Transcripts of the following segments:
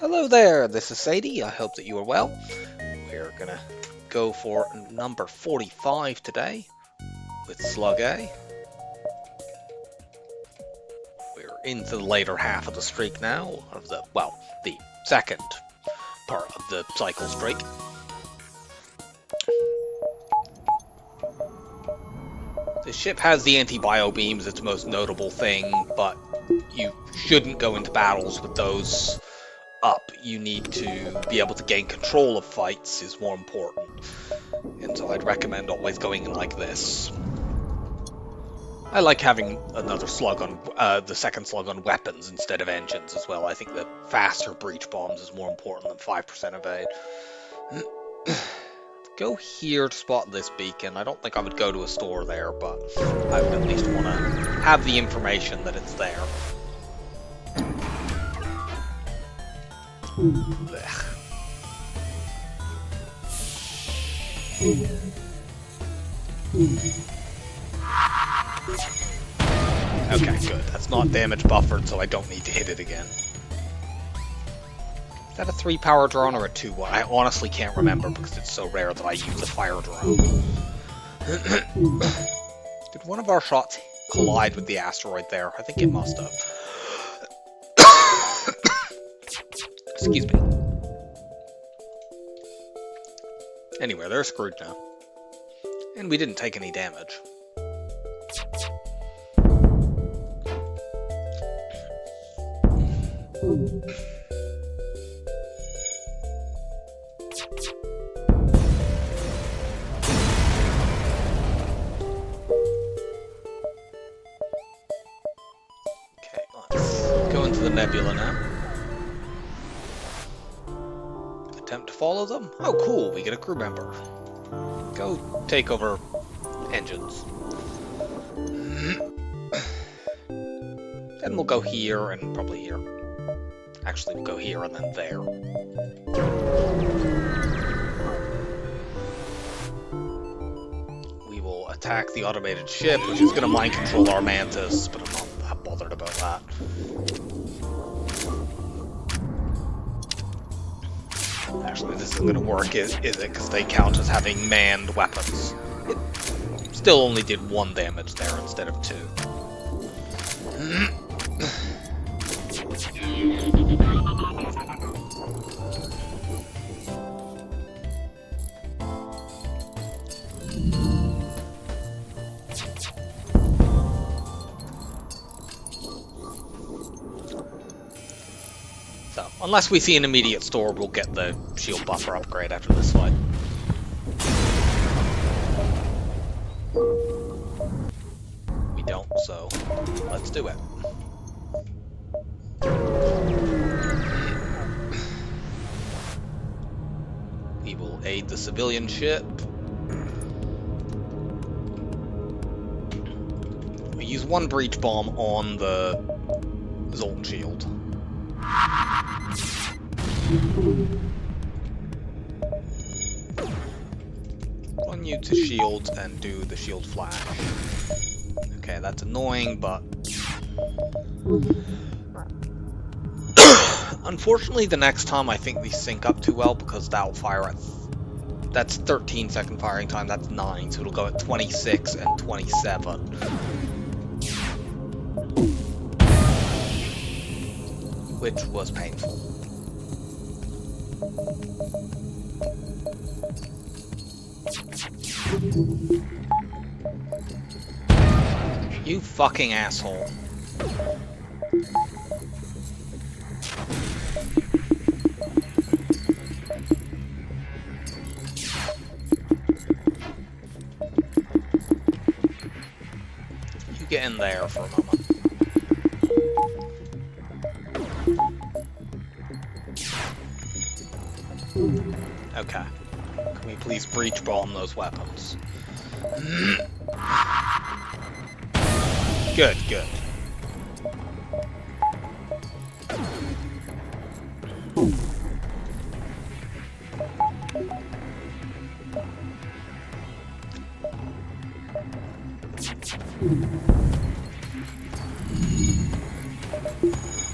Hello there, this is Sadie. I hope that you are well. We're gonna go for number 45 today with Slug A. We're into the later half of the streak now, of the second part of the cycle streak. The ship has the anti-bio beams, its most notable thing, but you shouldn't go into battles with those up. You need to be able to gain control of fights is more important, and so I'd recommend always going in like this. I like having another slug on the second slug on weapons instead of engines as well. I think that faster breach bombs is more important than 5% evade. Go here to spot this beacon. I don't think I would go to a store there, but I would at least want to have the information that it's there. Blech. Okay, good. That's not damage buffered, so I don't need to hit it again. Is that a 3 power drone or a 2? I honestly can't remember because it's so rare that I use a fire drone. Did one of our shots collide with the asteroid there? I think it must have. Excuse me. Anyway, they're screwed now. And we didn't take any damage. Okay, let's go into the nebula now. Attempt to follow them? Oh, cool, we get a crew member. Go take over engines. Then we'll go here and probably here. Actually, we'll go here and then there. We will attack the automated ship, which is going to mind control our mantis, but I'm not that bothered about that. Actually, this isn't going to work, is it? Because they count as having manned weapons. It still only did 1 damage there instead of 2. So, unless we see an immediate store, we'll get the shield buffer upgrade after this fight. We don't, so let's do it. We will aid the civilian ship. We use 1 breach bomb on the Zoltan shield. Unmute the shield and do the shield flash. Okay, that's annoying, but unfortunately the next time I think these sync up too well because that'll fire at that's 13-second firing time, that's 9, so it'll go at 26 and 27. Which was painful. You fucking asshole. You get in there for a moment. Okay. Can we please breach bomb those weapons? Good, good.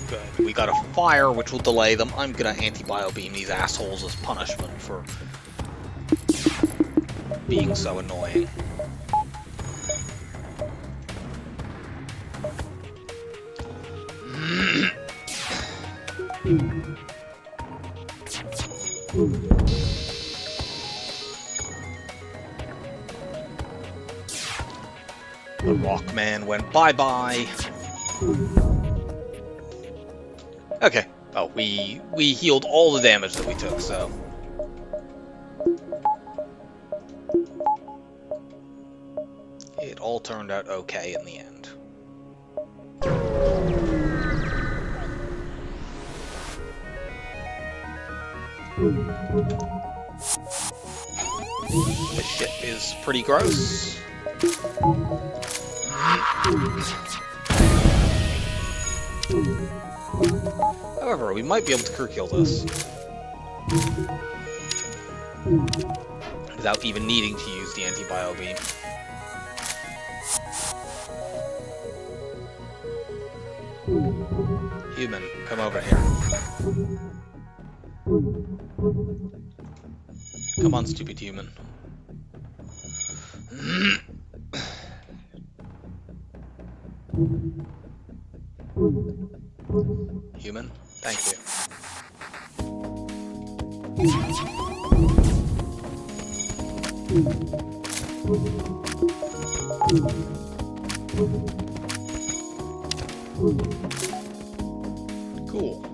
Good. We got a fire, which will delay them. I'm gonna anti-bio beam these assholes as punishment for being so annoying. The Rockman went bye-bye. Okay. Oh, we healed all the damage that we took, so... It all turned out okay in the end. This ship is pretty gross. However, we might be able to crew kill this without even needing to use the anti-bio beam. Human, come over here. Come on, stupid human. Human, thank you. Cool.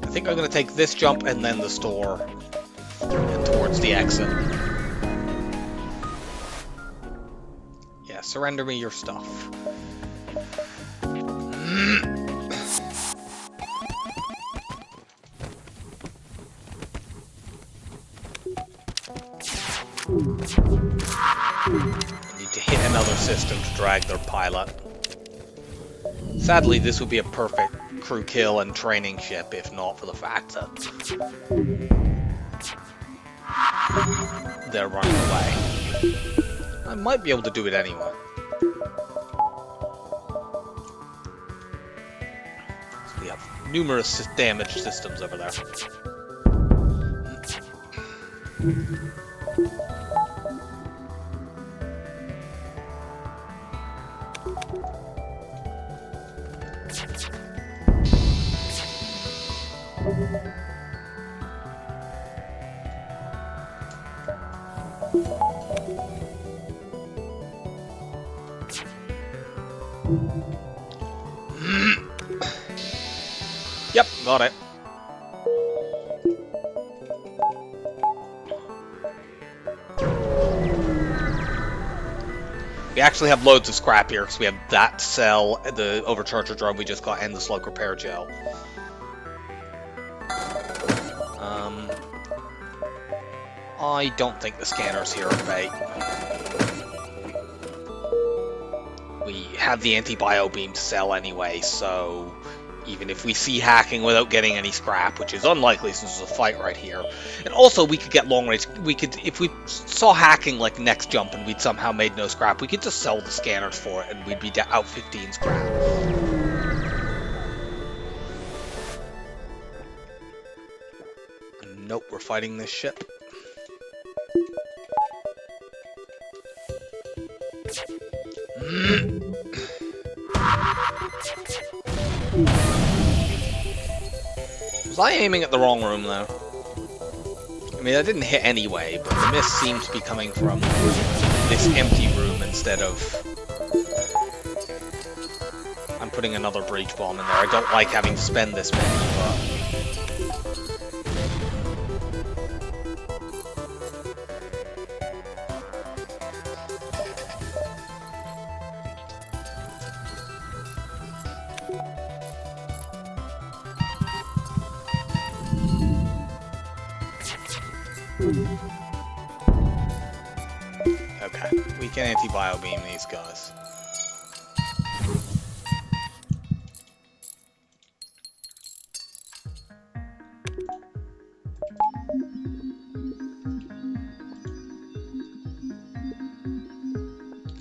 I think I'm going to take this jump and then the store and towards the exit. Yeah, surrender me your stuff. I need to hit another system to drag their pilot. Sadly, this would be a perfect crew kill and training ship if not for the fact that they're running away. I might be able to do it anyway. So we have numerous damage systems over there. Yep, got it. We actually have loads of scrap here because we have that to sell, the overcharger drone we just got, and the slug repair gel. I don't think the scanners here are bait. We have the anti-bio beam to sell anyway, so even if we see hacking without getting any scrap, which is unlikely since there's a fight right here. And also we could get long range, we could, if we saw hacking like next jump and we'd somehow made no scrap, we could just sell the scanners for it and we'd be out 15 scrap. Nope, we're fighting this ship. Was I aiming at the wrong room, though? I mean, I didn't hit anyway, but the miss seems to be coming from this empty room instead of... I'm putting another breach bomb in there. I don't like having to spend this many, but... Okay, we can anti-bio beam these guys.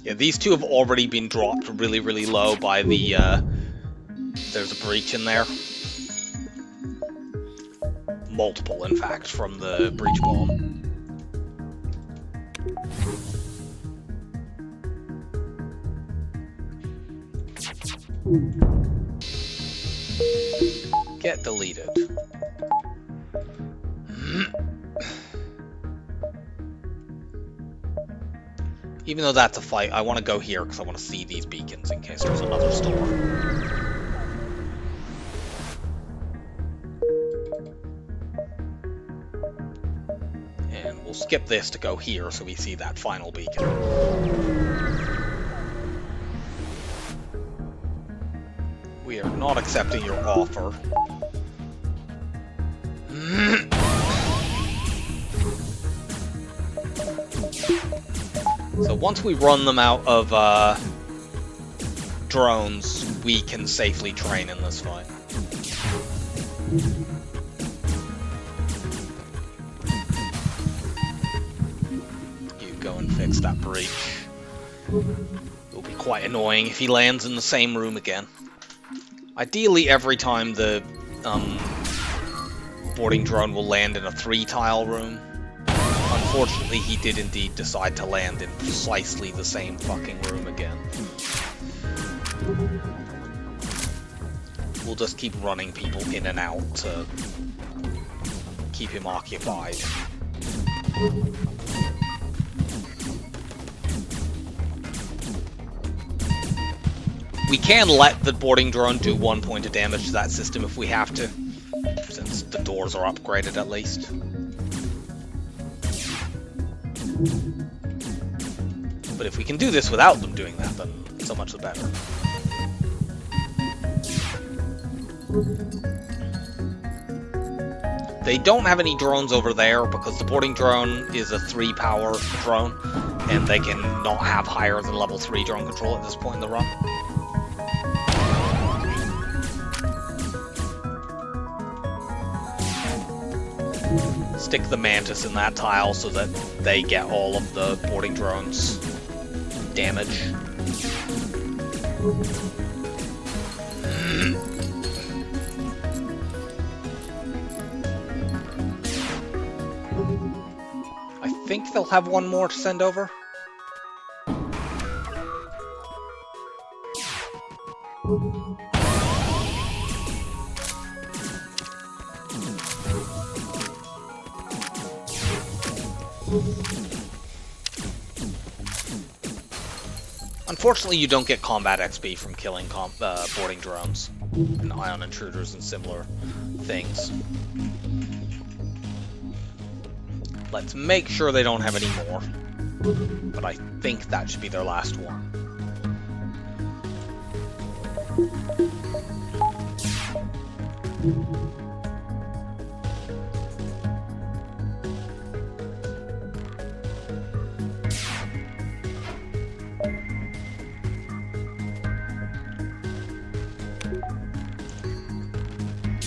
Yeah, these two have already been dropped really, really low by the, there's a breach in there. Multiple, in fact, from the breach bomb. Get deleted. Even though that's a fight, I want to go here because I want to see these beacons in case there's another store. And we'll skip this to go here so we see that final beacon. We are not accepting your offer. So once we run them out of drones, we can safely train in this fight. You go and fix that breach. It'll be quite annoying if he lands in the same room again. Ideally, every time the boarding drone will land in a 3-tile room. Unfortunately, he did indeed decide to land in precisely the same fucking room again. We'll just keep running people in and out to keep him occupied. We can let the boarding drone do 1 point of damage to that system if we have to, since the doors are upgraded at least. But if we can do this without them doing that, then so much the better. They don't have any drones over there because the boarding drone is a 3-power drone, and they can not have higher than level 3 drone control at this point in the run. Stick the Mantis in that tile so that they get all of the boarding drones' damage. I think they'll have one more to send over. Unfortunately, you don't get combat XP from killing boarding drones and ion intruders and similar things. Let's make sure they don't have any more, but I think that should be their last one.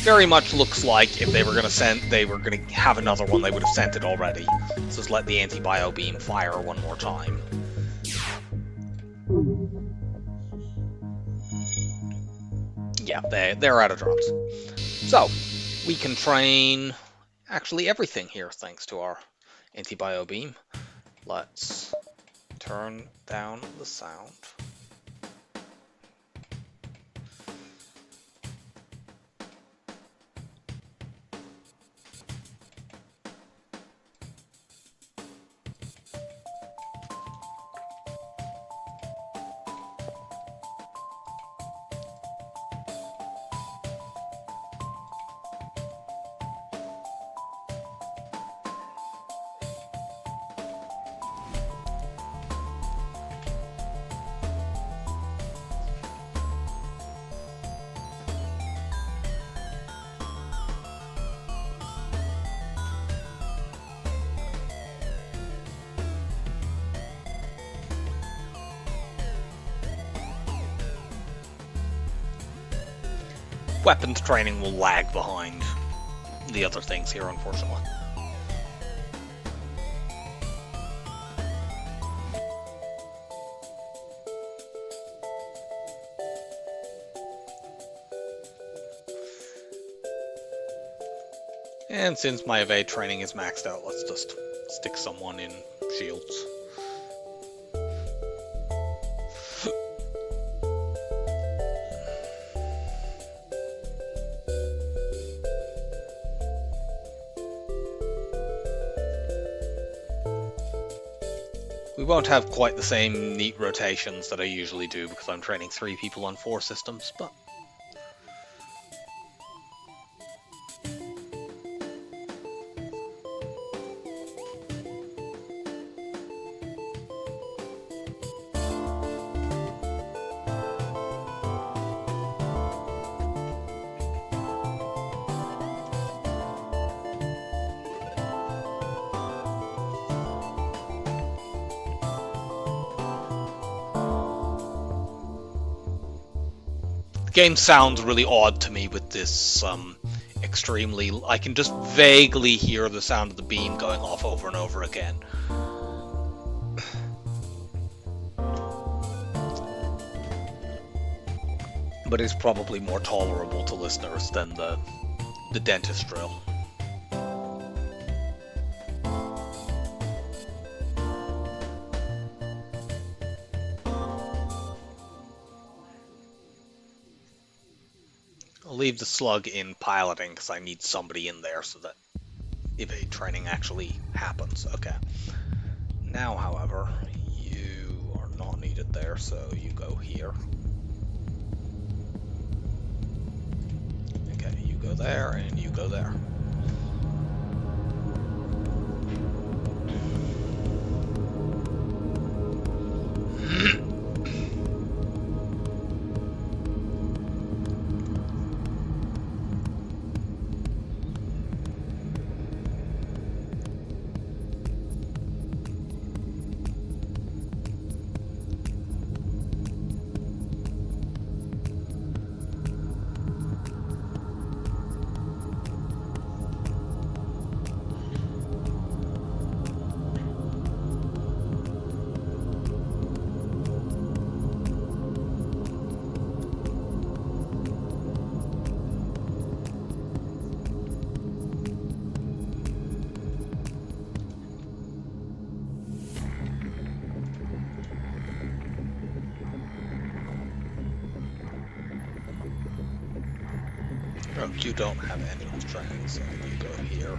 Very much looks like if they were gonna have another one, they would have sent it already. So just let the anti-bio beam fire one more time. Yeah, they're out of drops. So we can train actually everything here thanks to our anti-bio beam. Let's turn down the sound. weapons training will lag behind the other things here, unfortunately. And since my evade training is maxed out, let's just stick someone in shields. We won't have quite the same neat rotations that I usually do because I'm training 3 people on 4 systems, but game sounds really odd to me with this extremely... I can just vaguely hear the sound of the beam going off over and over again. But it's probably more tolerable to listeners than the dentist drill. I'll leave the slug in piloting because I need somebody in there so that evade training actually happens. Okay. Now, however, you are not needed there, so you go here. Okay, you go there, and you go there. Oh, you don't have ambulance training, so you go here.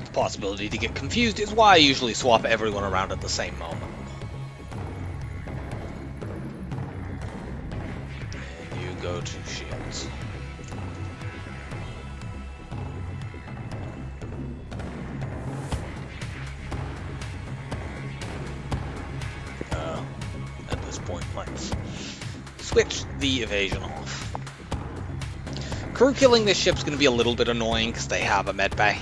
The possibility to get confused is why I usually swap everyone around at the same moment. Go to shields. At this point, let's switch the evasion off. Crew killing this ship's going to be a little bit annoying because they have a med bay.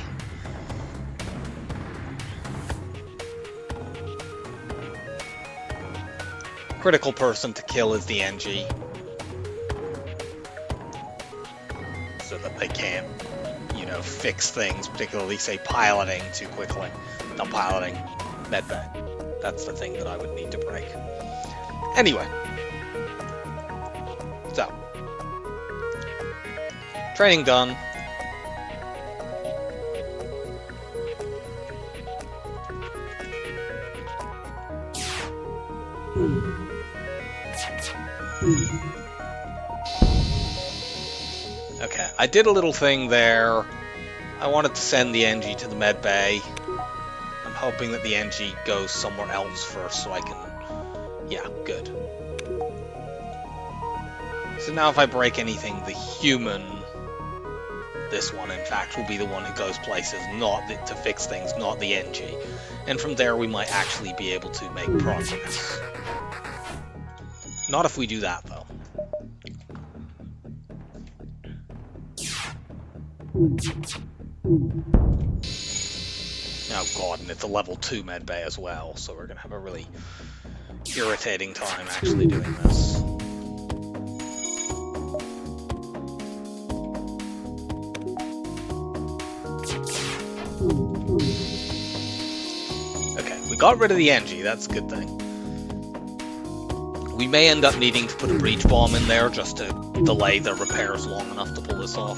Critical person to kill is the NG. So that they can't, you know, fix things, particularly, say, piloting too quickly. Not piloting, medbay. That's the thing that I would need to break. Anyway. So. Training done. Okay, I did a little thing there. I wanted to send the NG to the med bay. I'm hoping that the NG goes somewhere else first so I can... Yeah, good. So now if I break anything, the human... This one, in fact, will be the one who goes places, not to fix things, not the NG. And from there we might actually be able to make progress. Not if we do that, though. Oh god, and it's a level 2 medbay as well, so we're gonna have a really irritating time actually doing this. Okay, we got rid of the Engie, that's a good thing. We may end up needing to put a breach bomb in there just to delay the repairs long enough to pull this off.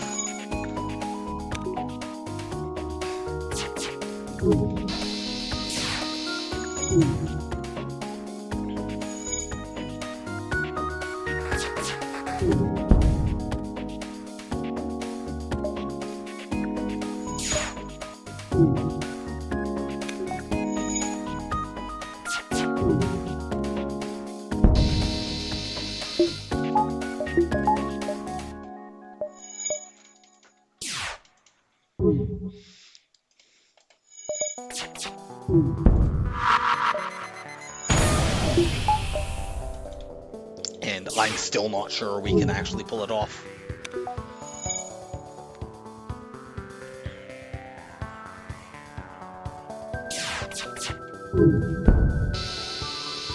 And I'm still not sure we can actually pull it off.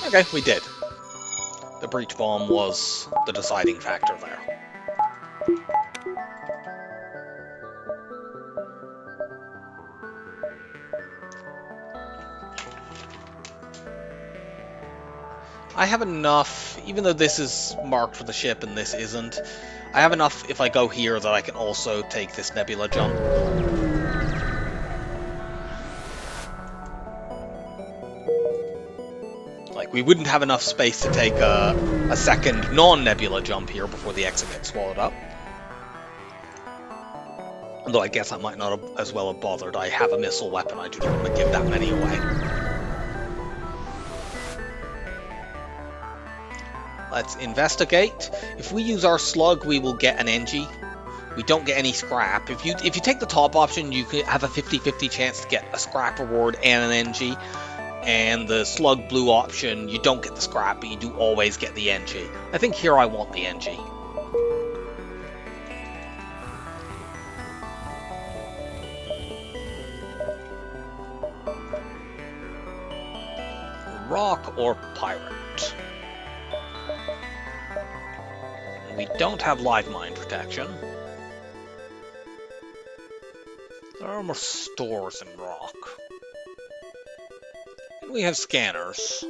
Okay, we did. The breach bomb was the deciding factor there. I have enough, even though this is marked for the ship and this isn't, I have enough if I go here that I can also take this nebula jump. Like, we wouldn't have enough space to take a second non-nebula jump here before the exit gets swallowed up. Although I guess I might not have as well have bothered. I have a missile weapon, I do not want to give that many away. Let's investigate. If we use our slug, we will get an Engie. We don't get any scrap. If you take the top option, you can have a 50-50 chance to get a scrap reward and an Engie. And the slug blue option, you don't get the scrap, but you do always get the Engie. I think here I want the Engie. Rock or pirate? We don't have live mine protection. There are more stores in rock. And we have scanners.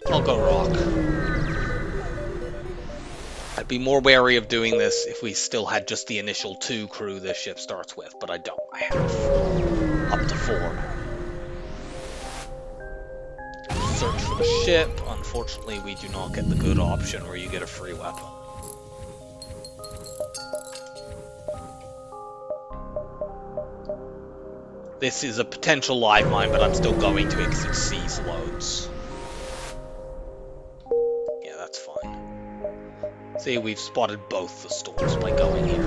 I'll go rock. I'd be more wary of doing this if we still had just the initial 2 crew this ship starts with, but I don't. I have up to 4. Search for the ship. Unfortunately, we do not get the good option where you get a free weapon. This is a potential live mine, but I'm still going to because it sees loads. Yeah, that's fine. See, we've spotted both the stores by going here.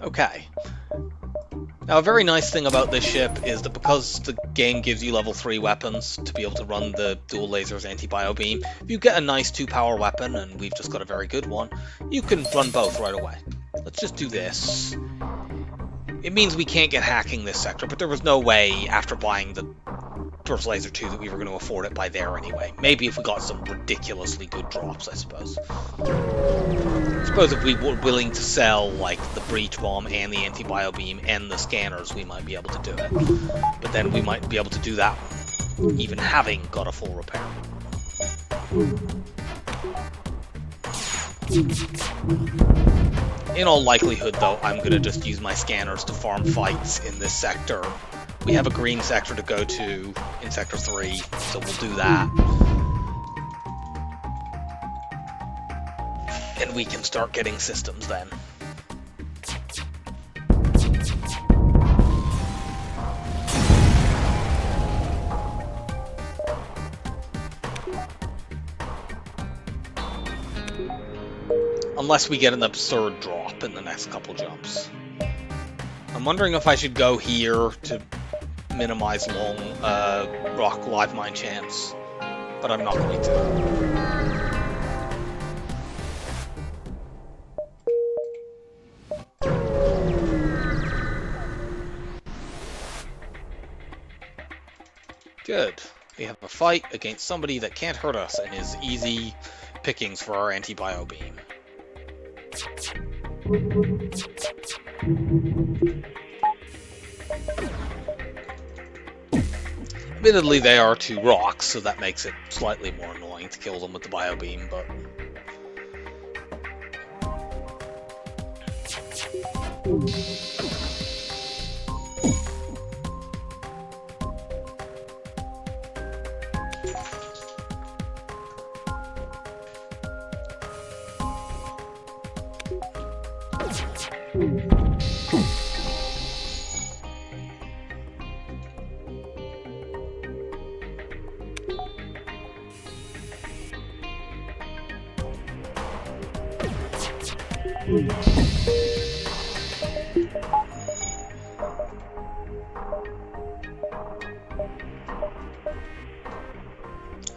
Okay. Now, a very nice thing about this ship is that because the game gives you level 3 weapons to be able to run the dual lasers anti-bio beam, if you get a nice 2-power weapon, and we've just got a very good one, you can run both right away. Let's just do this. It means we can't get hacking this sector, but there was no way after buying the Burst Laser 2 that we were going to afford it by there anyway. Maybe if we got some ridiculously good drops, I suppose. I suppose if we were willing to sell, like, the breach bomb and the anti-bio beam and the scanners, we might be able to do it. But then we might be able to do that even having got a full repair. In all likelihood, though, I'm going to just use my scanners to farm fights in this sector. We have a green sector to go to in Sector 3, so we'll do that. And we can start getting systems then. Unless we get an absurd drop in the next couple jumps. I'm wondering if I should go here to minimize long rock live mine chance, but I'm not going to. Good. We have a fight against somebody that can't hurt us and is easy pickings for our anti-bio beam. Admittedly, they are 2 rocks, so that makes it slightly more annoying to kill them with the bio beam, but...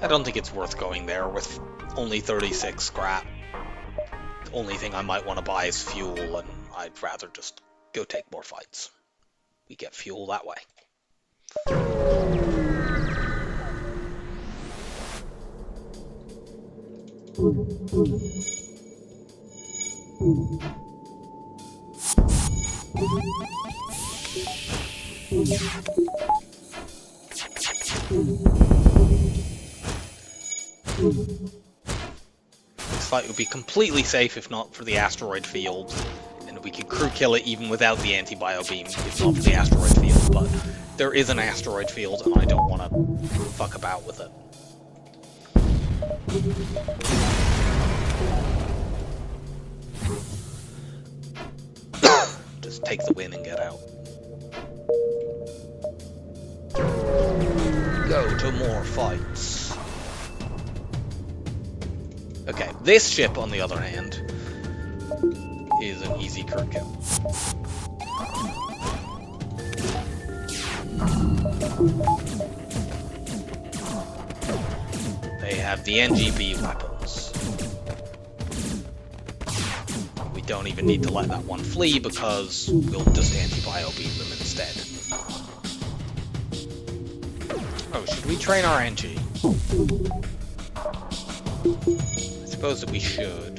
I don't think it's worth going there with only 36 scrap. The only thing I might want to buy is fuel, and I'd rather just go take more fights. We get fuel that way. This fight would be completely safe if not for the asteroid field, and we could crew kill it even without the anti-bio beam if not for the asteroid field, but there is an asteroid field and I don't want to fuck about with it. Just take the win and get out. Go to more fights. Okay, this ship, on the other hand, is an easy crew kill. They have the NGB weapons. We don't even need to let that one flee because we'll just anti-bio beam them instead. Oh, should we train our NG? I suppose that we should.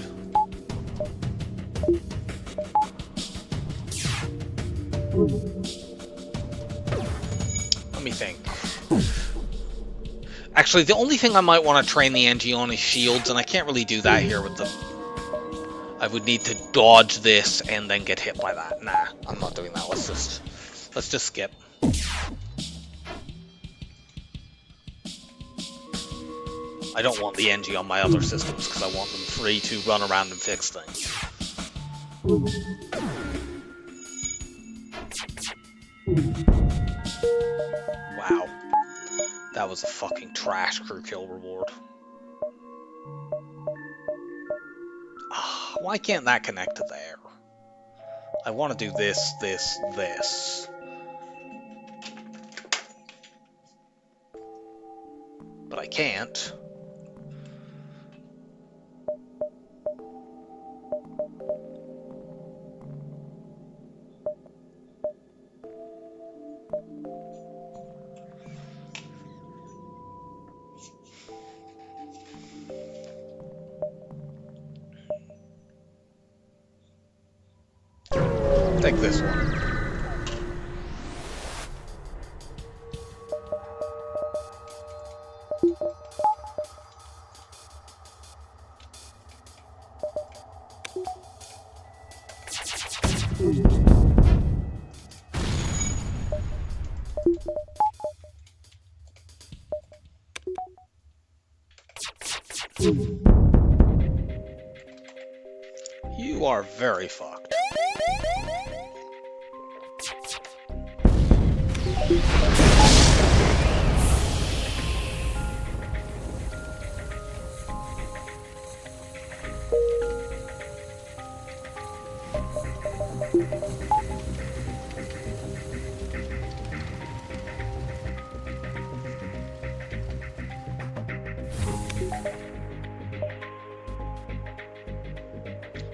Let me think. Actually, the only thing I might want to train the NG on is shields, and I can't really do that here with the... I would need to dodge this and then get hit by that. Nah, I'm not doing that. Let's just skip. I don't want the NG on my other systems because I want them free to run around and fix things. Wow. That was a fucking trash crew kill reward. Why can't that connect to there? I want to do this, this, this. But I can't. Take this one. You are very fucked.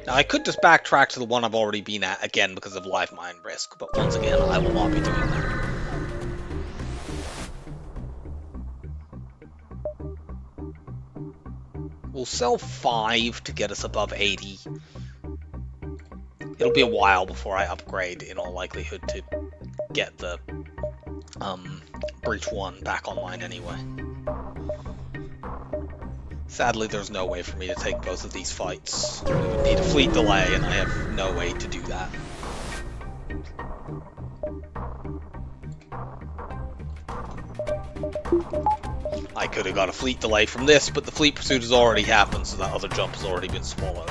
Now, I could just backtrack to the one I've already been at, again, because of live mine risk, but once again, I will not be doing that. We'll sell 5 to get us above 80. It'll be a while before I upgrade, in all likelihood, to get the Breach 1 back online anyway. Sadly, there's no way for me to take both of these fights. We would need a fleet delay, and I have no way to do that. I could have got a fleet delay from this, but the fleet pursuit has already happened, so that other jump has already been swallowed.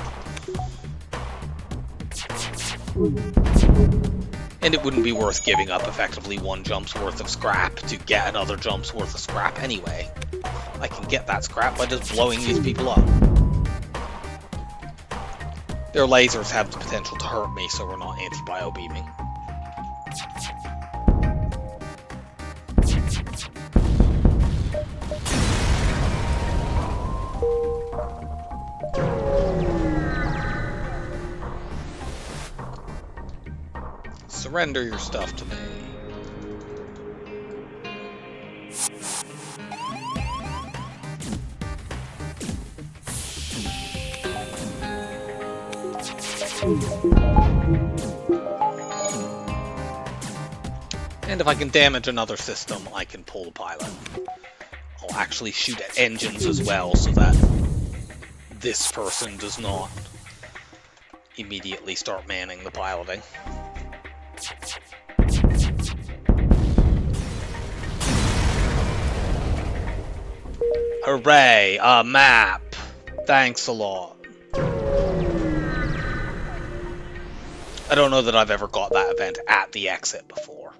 And it wouldn't be worth giving up effectively 1 jump's worth of scrap to get another jump's worth of scrap anyway. I can get that scrap by just blowing these people up. Their lasers have the potential to hurt me, so we're not anti-bio beaming. Surrender your stuff to me. And if I can damage another system, I can pull the pilot. I'll actually shoot at engines as well, so that this person does not immediately start manning the piloting. Hooray! A map! Thanks a lot. I don't know that I've ever got that event at the exit before.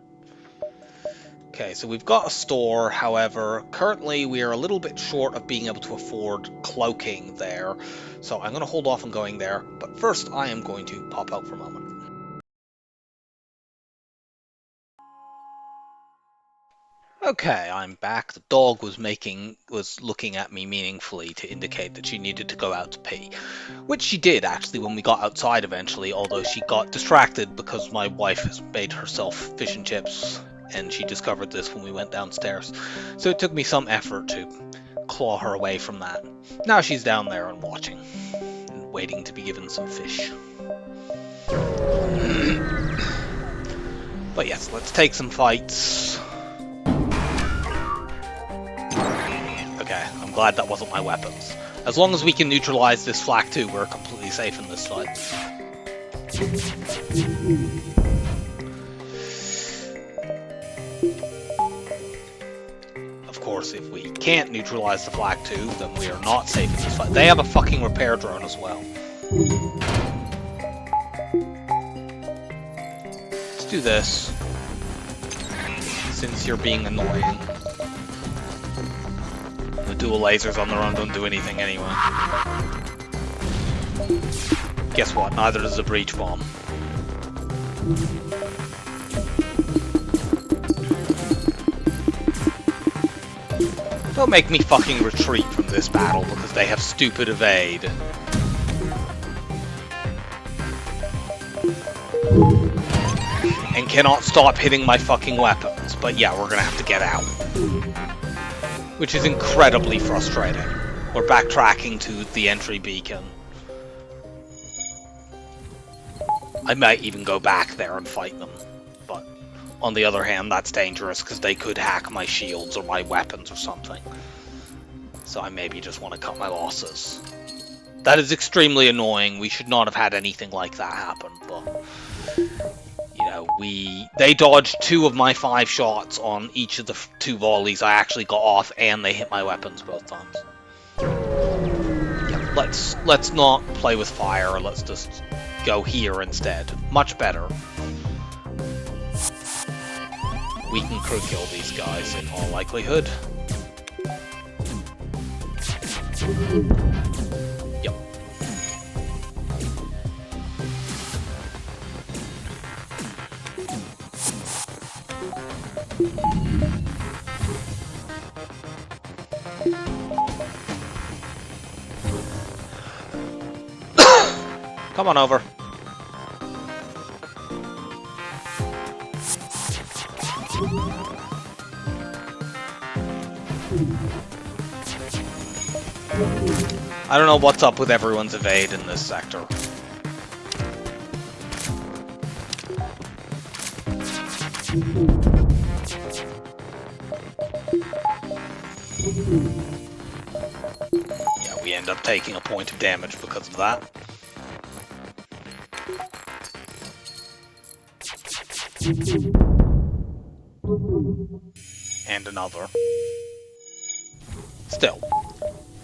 Okay, so we've got a store, however, currently we are a little bit short of being able to afford cloaking there, so I'm going to hold off on going there, but first I am going to pop out for a moment. Okay, I'm back. The dog was looking at me meaningfully to indicate that she needed to go out to pee. Which she did, actually, when we got outside eventually, although she got distracted because my wife has made herself fish and chips, and she discovered this when we went downstairs. So it took me some effort to claw her away from that. Now she's down there and watching, and waiting to be given some fish. But yes, let's take some fights. Okay, I'm glad that wasn't my weapons. As long as we can neutralize this Flak 2, we're completely safe in this fight. Of course, if we can't neutralize the Flak 2, then we are not safe in this fight. They have a fucking repair drone as well. Let's do this. Since you're being annoying. The dual lasers on their own don't do anything anyway. Guess what? Neither does the breach bomb. Don't make me fucking retreat from this battle because they have stupid evade. And cannot stop hitting my fucking weapons. But yeah, we're gonna have to get out. Which is incredibly frustrating. We're backtracking to the entry beacon. I might even go back there and fight them. But on the other hand, that's dangerous because they could hack my shields or my weapons or something. So I maybe just want to cut my losses. That is extremely annoying. We should not have had anything like that happen, but you know, they dodged 2 of my 5 shots on each of the 2 volleys I actually got off, and they hit my weapons both times. Yeah, let's not play with fire. Let's just go here instead. Much better. We can crew kill these guys in all likelihood. Yep. Come on over. I don't know what's up with everyone's evade in this sector. Yeah, we end up taking a point of damage because of that. And another. Still,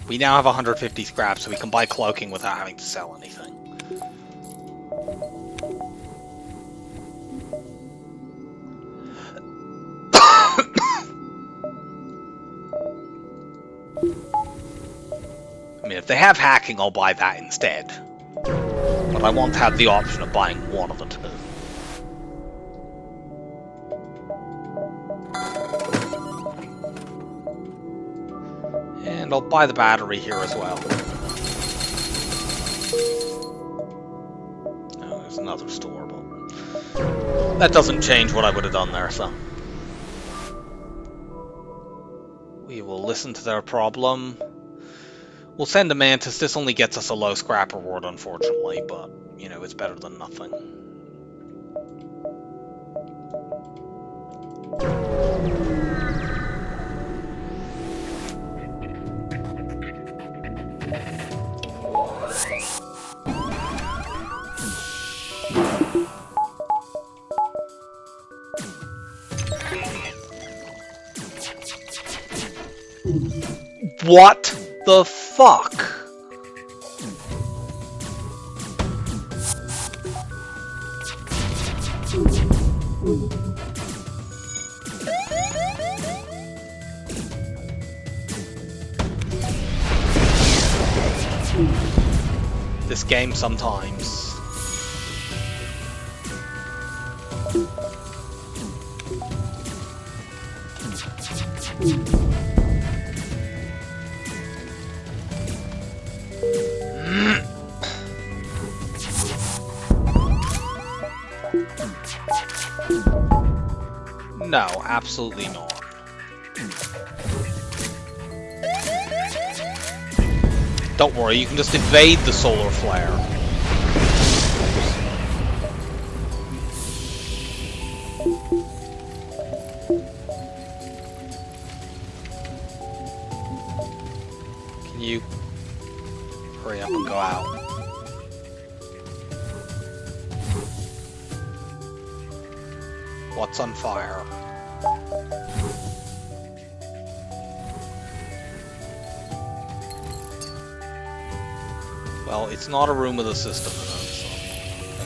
we now have 150 scrap, so we can buy cloaking without having to sell anything. I mean, if they have hacking, I'll buy that instead. But I want to have the option of buying one of the two. And I'll buy the battery here as well. Oh, there's another store, but that doesn't change what I would have done there, so. We will listen to their problem. We'll send a mantis. This only gets us a low scrap reward, unfortunately, but, you know, it's better than nothing. What the fuck? This game sometimes. No, absolutely not. Don't worry, you can just evade the solar flare. Can you hurry up and go out? What's on fire? Well, it's not a room of the system, so.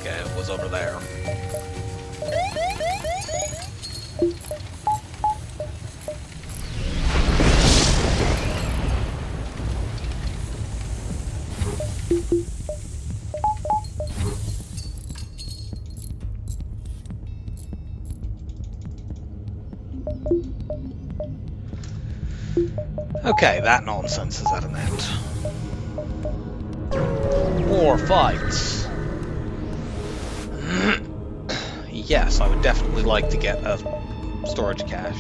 Okay, it was over there. Okay, that nonsense is at an end. More fights. Yes, I would definitely like to get a storage cache.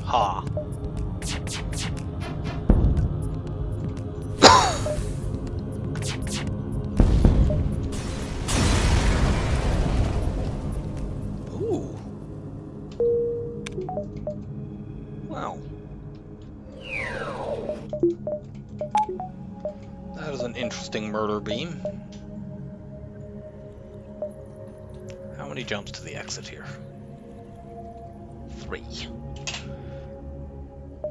Ha. Ooh. Wow. That is an interesting murder beam. How many jumps to the exit here? 3.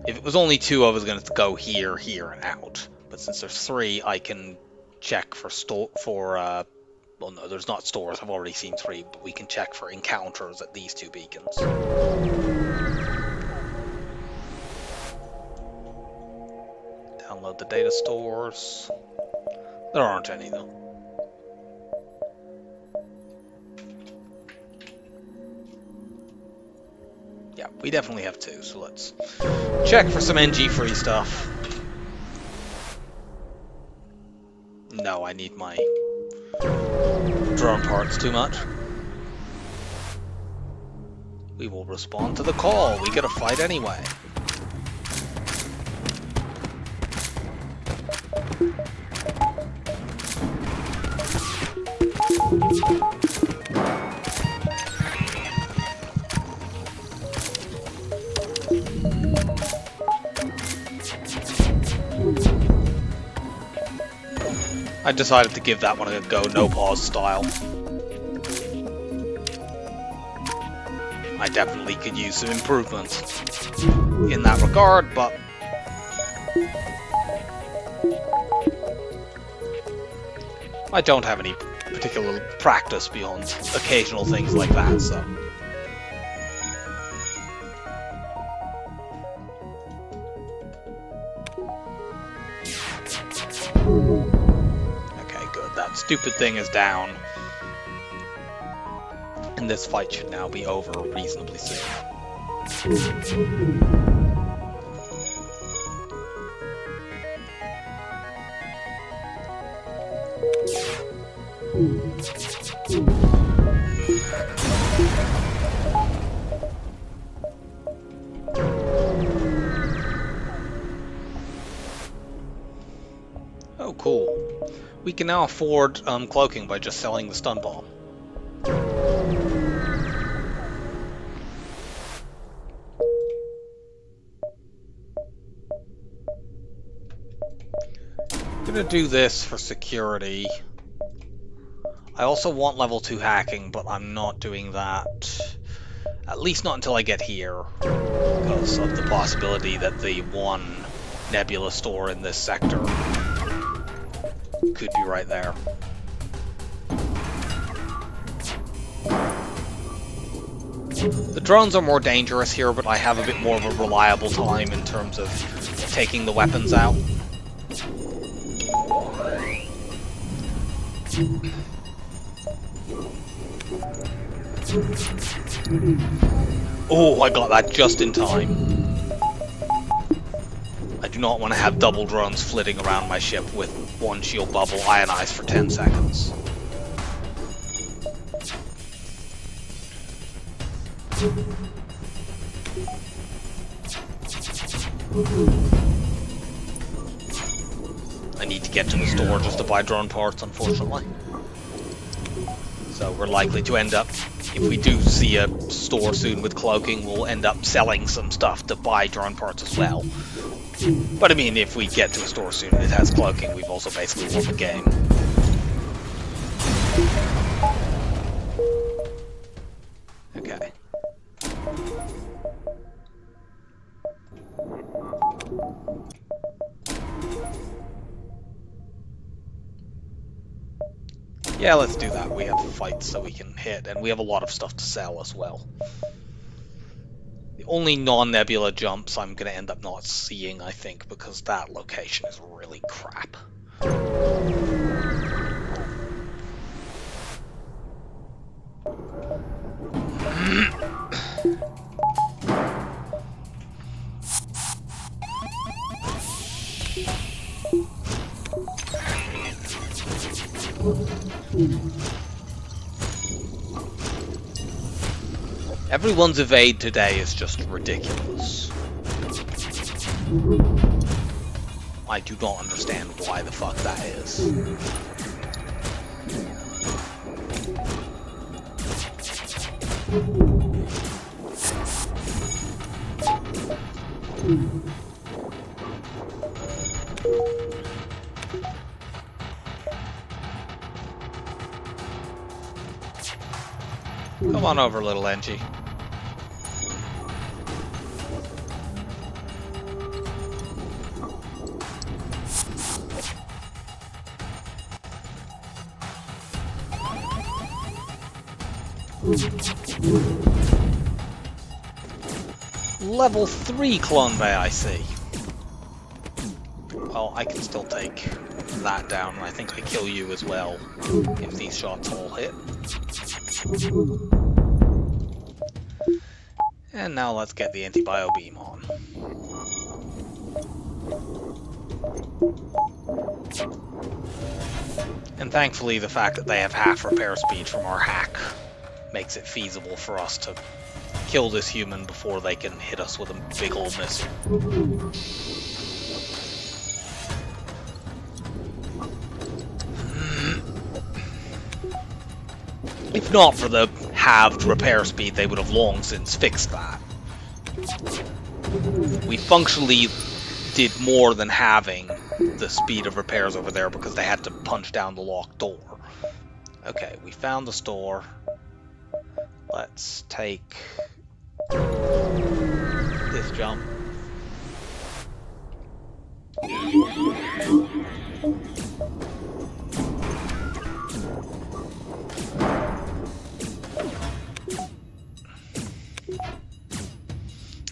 If it was only 2, I was going to go here, here, and out. But since there's 3, I can check for well, no, there's not stores. I've already seen 3, but we can check for encounters at these 2 beacons. Download the data stores. There aren't any, though. Yeah, we definitely have 2, so let's check for some NG-free stuff. No, I need my drone parts too much. We will respond to the call. We get a fight anyway. I decided to give that one a go, no pause style. I definitely could use some improvements in that regard, but I don't have any particular practice beyond occasional things like that, so. Okay, good. That stupid thing is down. And this fight should now be over reasonably soon. Oh, cool. We can now afford cloaking by just selling the stun bomb. I'm gonna do this for security. I also want level 2 hacking, but I'm not doing that. At least not until I get here, because of the possibility that the one nebula store in this sector could be right there. The drones are more dangerous here, but I have a bit more of a reliable time in terms of taking the weapons out. Oh, I got that just in time. I do not want to have double drones flitting around my ship with one shield bubble ionized for 10 seconds. I need to get to the store just to buy drone parts, unfortunately. So we're likely to end up, if we do see a store soon with cloaking, we'll end up selling some stuff to buy drone parts as well. But I mean, if we get to a store soon and it has cloaking, we've also basically won the game. Okay. Yeah, let's do that. We have fights that we can hit, and we have a lot of stuff to sell as well. The only non-nebula jumps I'm going to end up not seeing, I think, because that location is really crap. Everyone's evade today is just ridiculous. I do not understand why the fuck that is. Come on over, little Engie. Level 3 clone bay, I see. Well, I can still take that down, and I think I kill you as well if these shots all hit. And now let's get the anti-bio beam on. And thankfully the fact that they have half repair speed from our hack makes it feasible for us to kill this human before they can hit us with a big old missile. If not for the halved repair speed, they would have long since fixed that. We functionally did more than having the speed of repairs over there because they had to punch down the locked door. Okay, we found the store. Let's take this jump.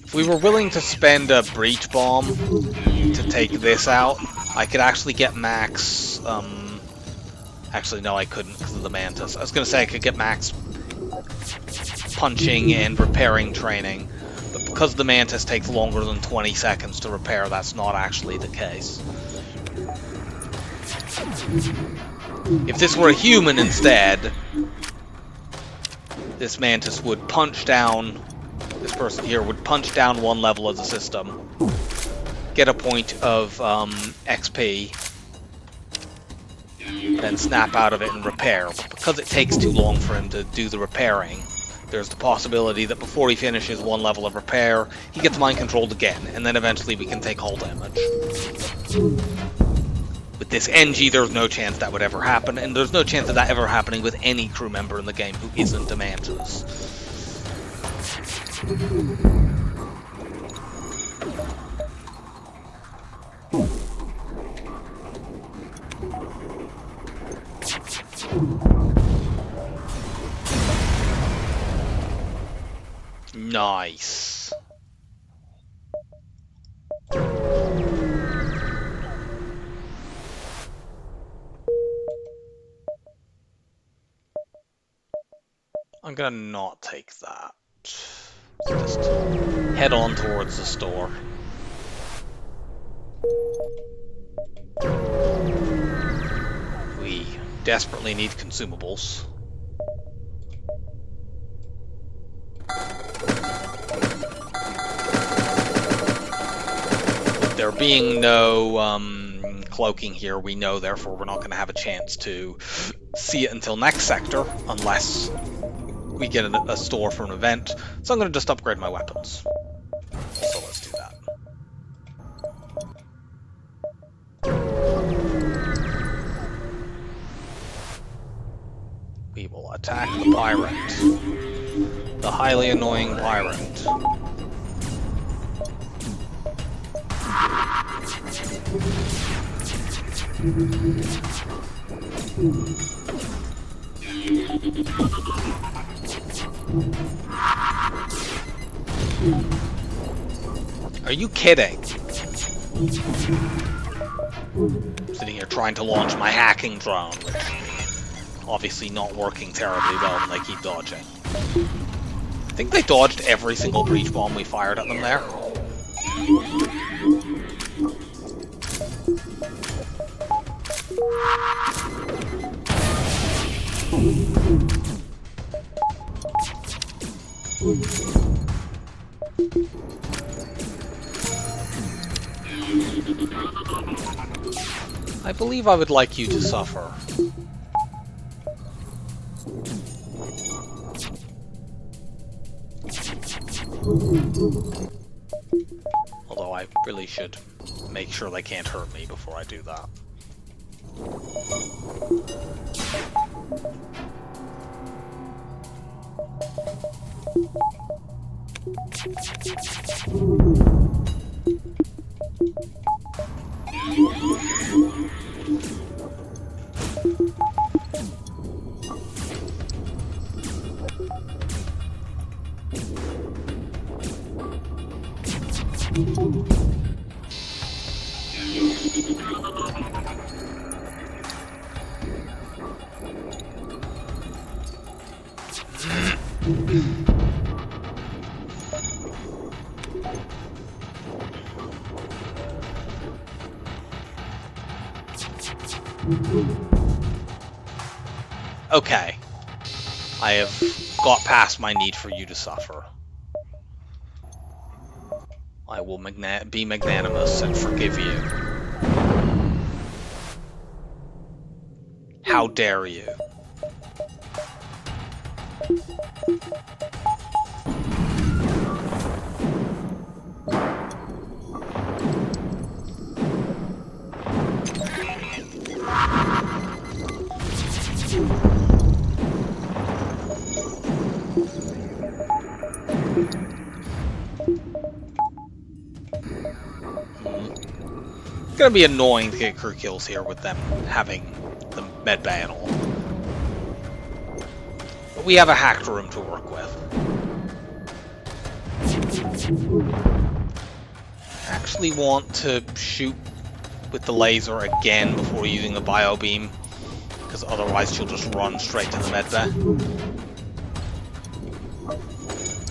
If we were willing to spend a breach bomb to take this out, I could actually get max, actually no I couldn't because of the Mantis. I was going to say I could get max punching and repairing training, but because the Mantis takes longer than 20 seconds to repair, that's not actually the case. If this were a human instead, this Mantis would punch down, this person here would punch down one level of the system, get a point of XP, then snap out of it and repair. But because it takes too long for him to do the repairing, there's the possibility that before he finishes one level of repair, he gets mind controlled again, and then eventually we can take hull damage. With this NG, there's no chance that would ever happen, and there's no chance of that ever happening with any crew member in the game who isn't a Mantis. Nice. I'm gonna not take that. Just head on towards the store. We desperately need consumables. There being no cloaking here, we know therefore we're not going to have a chance to see it until next sector, unless we get a store for an event. So I'm going to just upgrade my weapons. So let's do that. We will attack the pirate. The highly annoying pirate. Are you kidding? I'm sitting here trying to launch my hacking drone, which obviously not working terribly well when they keep dodging. I think they dodged every single breach bomb we fired at them there. I believe I would like you to suffer. Although I really should make sure they can't hurt me before I do that. Okay. I have got past my need for you to suffer. I will be magnanimous and forgive you. How dare you? It's gonna be annoying to get crew kills here with them having the med bay and all. But we have a hacked room to work with. I actually want to shoot with the laser again before using the bio beam, because otherwise she'll just run straight to the med bay.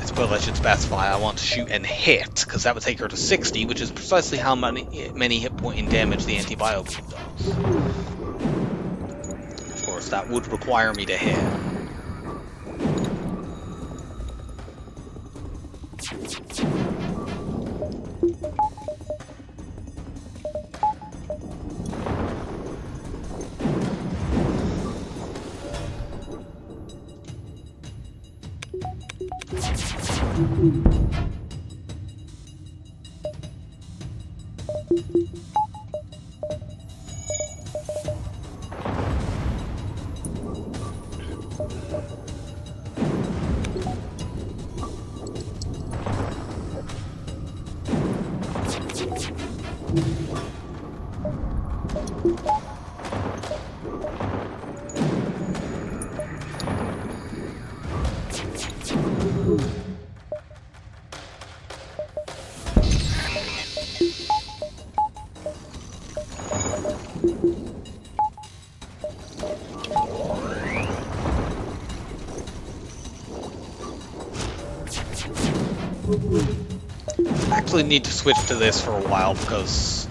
I suppose I should specify I want to shoot and hit, because that would take her to 60, which is precisely how many hit point in damage the anti-bio beam does. Of course, that would require me to hit. I actually need to switch to this for a while because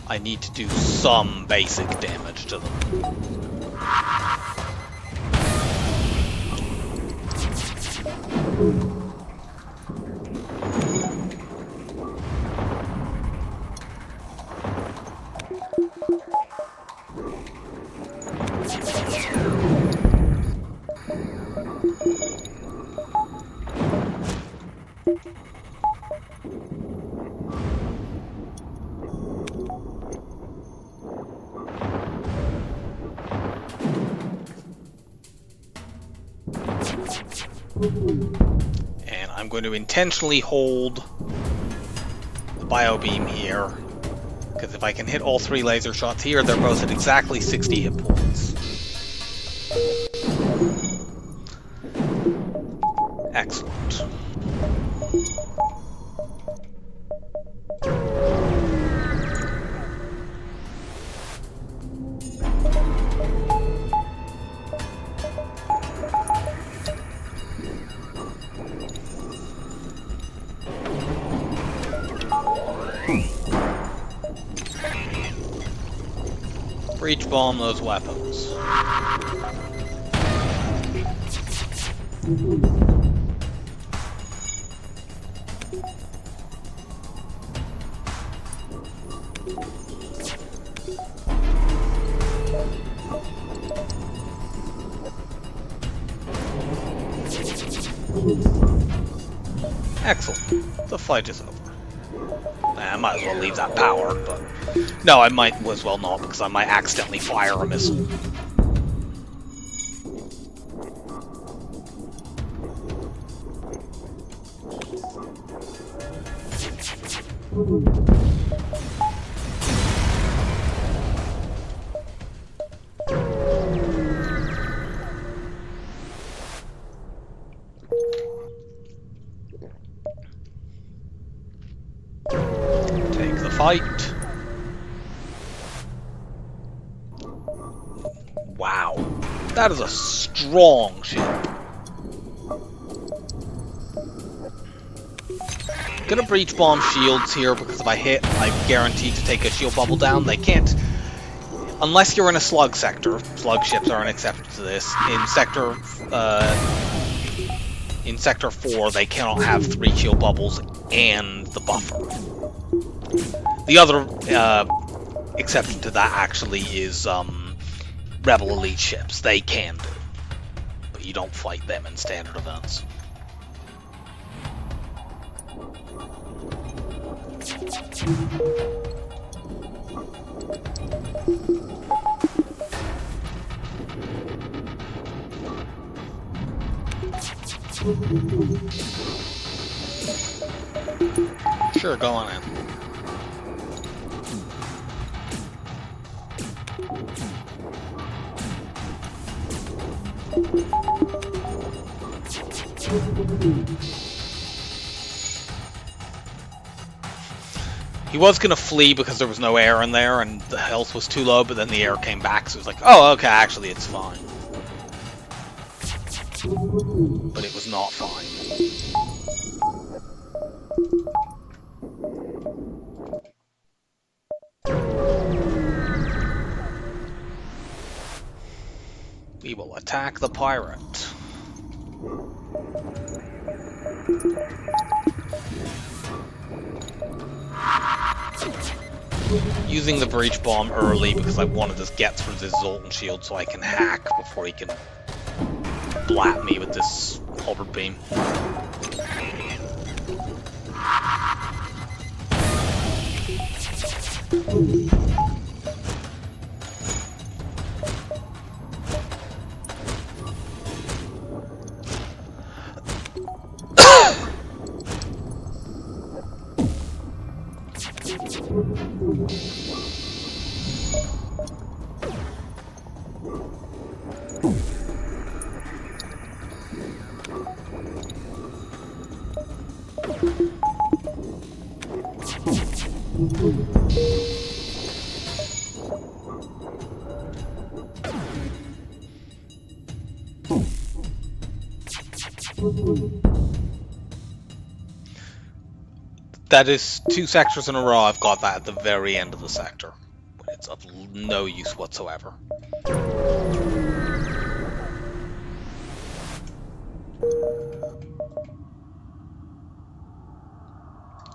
I need to do some basic damage to them. And I'm going to intentionally hold the bio beam here, because if I can hit all 3 laser shots here, they're both at exactly 60 hit points. Excellent. Breach bomb those weapons. Excellent. The fight is over. I might as well leave that powered, but... No, I might as well not, because I might accidentally fire a missile. fight. Wow. That is a strong ship. Gonna breach bomb shields here because if I hit, I'm guaranteed to take a shield bubble down. They can't, unless you're in a slug sector. Slug ships are an exception to this. In sector 4, they cannot have 3 shield bubbles and the buffer. The other exception to that actually is Rebel Elite ships. They can do, but you don't fight them in standard events. Sure, go on in. He was gonna flee because there was no air in there and the health was too low, but then the air came back, so it was like, oh, okay, actually it's fine. But it was not fine. We will attack the pirate. Using the breach bomb early because I wanted to get through this Zoltan shield so I can hack before he can blap me with this halberd beam. That is 2 sectors in a row. I've got that at the very end of the sector. It's of no use whatsoever.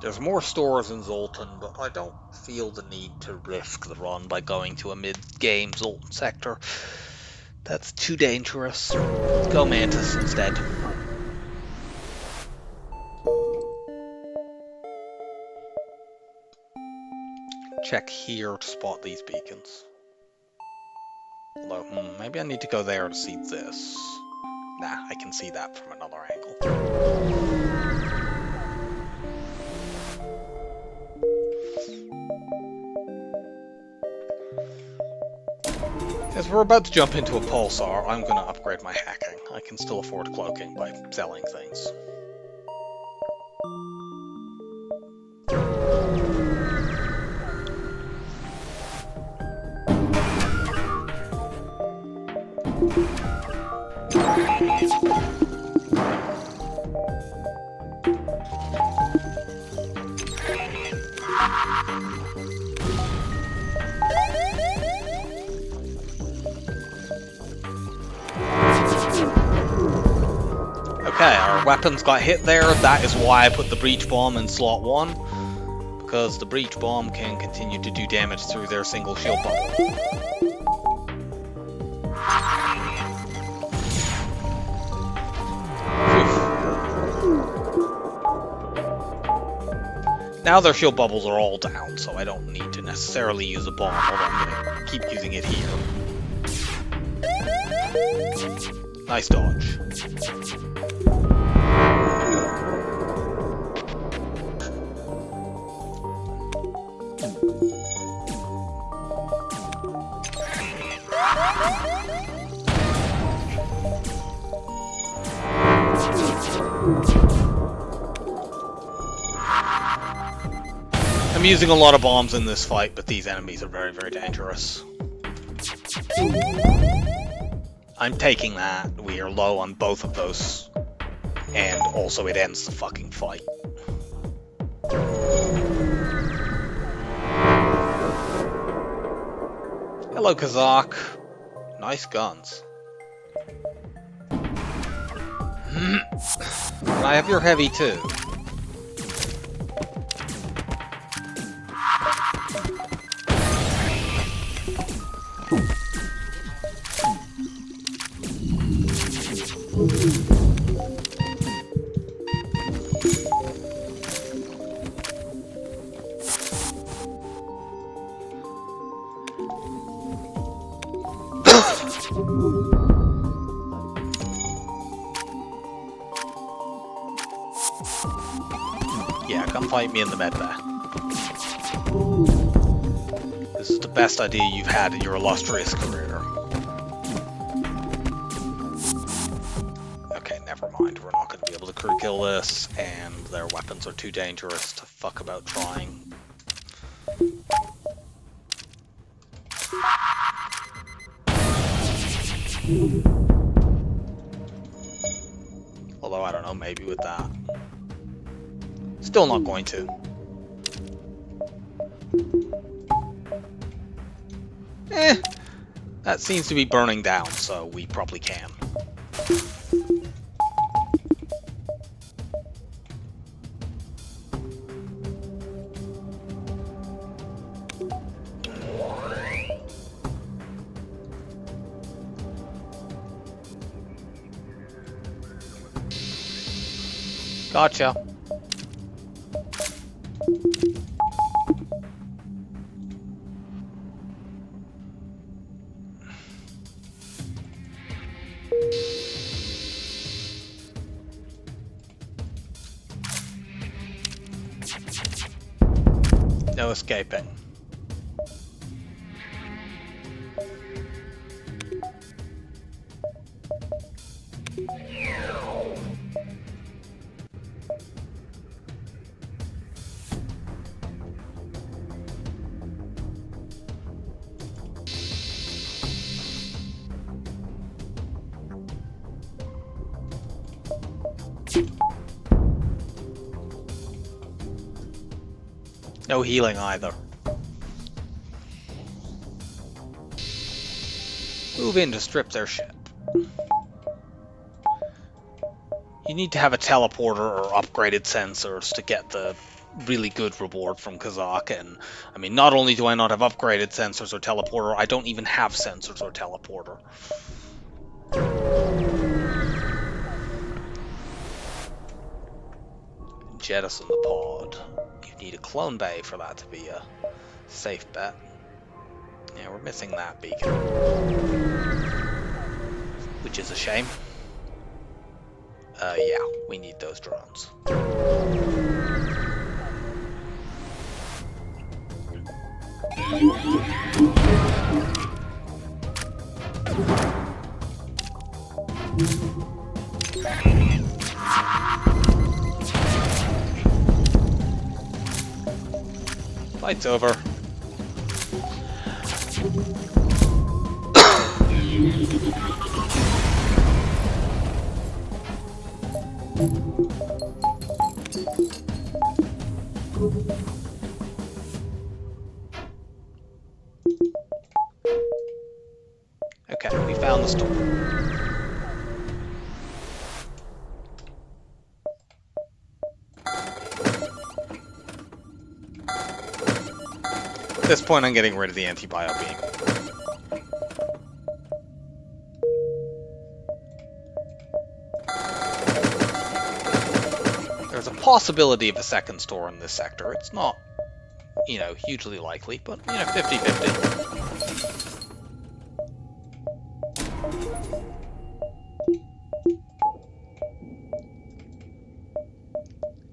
There's more stores in Zoltan, but I don't feel the need to risk the run by going to a mid-game Zoltan sector. That's too dangerous. Go Mantis instead. Check here to spot these beacons. Although, maybe I need to go there to see this. Nah, I can see that from another angle. As we're about to jump into a pulsar, I'm going to upgrade my hacking. I can still afford cloaking by selling things. Okay, our weapons got hit there. That is why I put the breach bomb in slot 1, because the breach bomb can continue to do damage through their single shield bubble. Now their shield bubbles are all down, so I don't need to necessarily use a bomb, although I'm going to keep using it here. Nice dodge. I I'm using a lot of bombs in this fight, but these enemies are very, very dangerous. I'm taking that. We are low on both of those. And also it ends the fucking fight. Hello, Kazakh. Nice guns. Can I have your heavy too? Yeah, come fight me in the med bay. This is the best idea you've had in your illustrious career. Okay, never mind. We're not going to be able to crew kill this, and their weapons are too dangerous to fuck about trying. Although, I don't know, maybe with that. Still not going to. That seems to be burning down, so we probably can. Gotcha. No escaping. No healing either. Move in to strip their ship. You need to have a teleporter or upgraded sensors to get the really good reward from Kazakh, and I mean, not only do I not have upgraded sensors or teleporter, I don't even have sensors or teleporter. Jettison the pod. You need a clone bay for that to be a safe bet. Yeah, we're missing that beacon. Which is a shame. Yeah, we need those drones. Fight's over. Okay, we found the store. At this point, I'm getting rid of the anti-bio beam. There's a possibility of a second store in this sector. It's not, you know, hugely likely, but, you know, 50-50.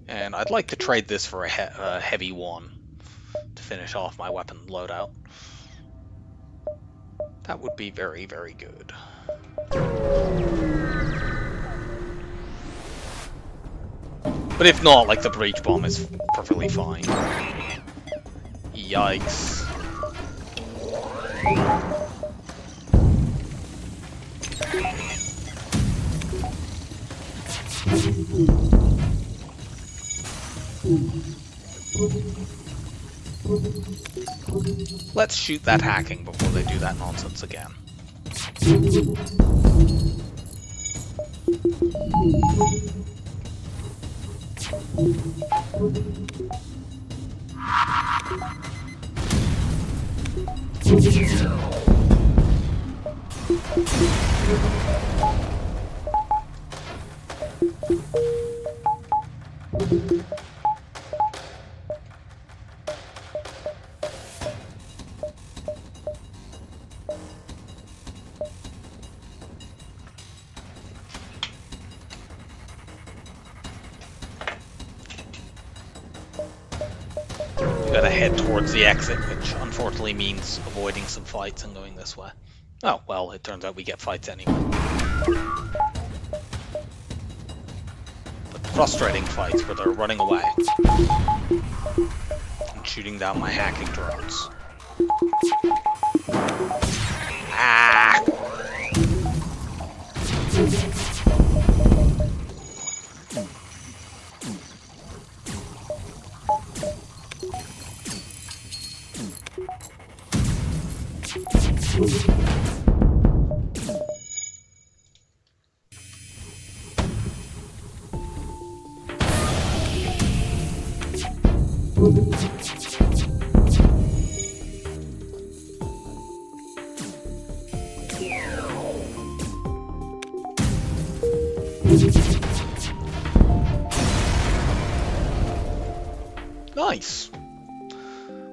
And I'd like to trade this for a heavy one to finish off my weapon loadout. That would be very, very good. But if not, like, the breach bomb is perfectly fine. Yikes. Let's shoot that hacking before they do that nonsense again. We gotta head towards the exit, which unfortunately means avoiding some fights and going this way. Oh, well, it turns out we get fights anyway. But frustrating fights where they're running away and shooting down my hacking drones. Ah! Nice.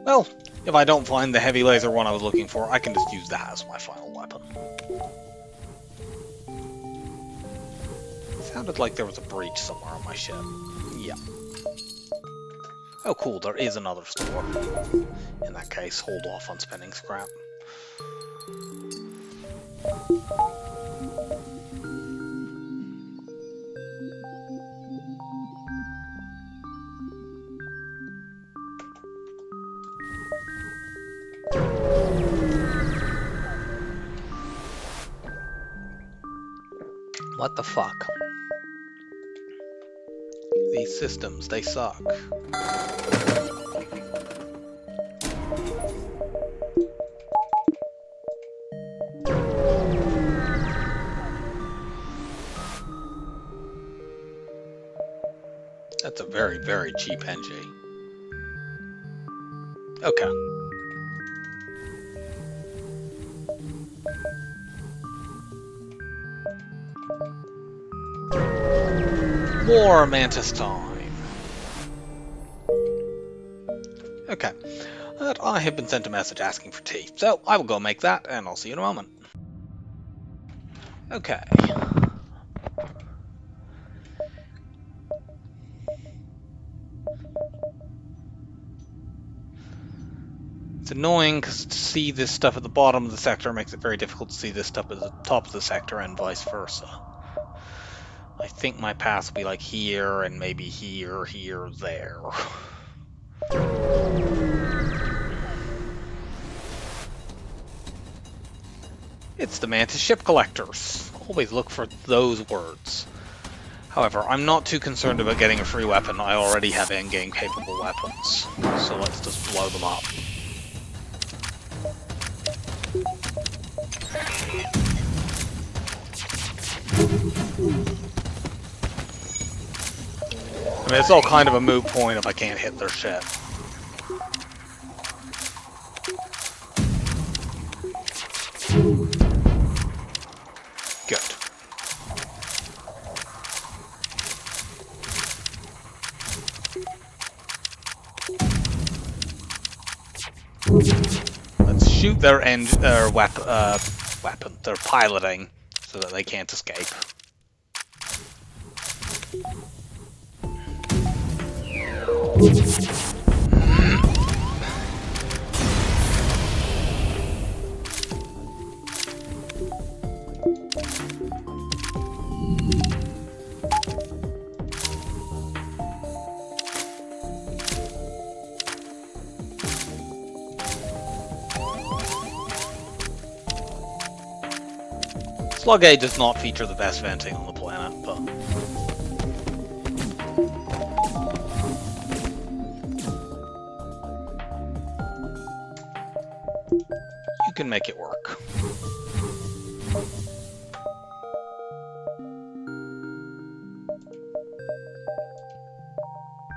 Well, if I don't find the heavy laser one I was looking for, I can just use that as my final weapon. Sounded like there was a breach somewhere on my ship. Yeah. Oh cool, there is another store. In that case, hold off on spending scrap. What the fuck? These systems, they suck. That's a very, very cheap NG. Okay. More Mantis time. Okay. But I have been sent a message asking for tea, so I will go make that, and I'll see you in a moment. Okay. It's annoying because to see this stuff at the bottom of the sector makes it very difficult to see this stuff at the top of the sector and vice versa. I think my path will be like here and maybe here, here, there. It's the Mantis ship collectors. Always look for those words. However, I'm not too concerned about getting a free weapon. I already have in-game capable weapons. So let's just blow them up. I mean, it's all kind of a moot point if I can't hit their ship. Good. Let's shoot their weapon, their piloting, so that they can't escape. Slug A does not feature the best venting on the planet, but... you can make it work.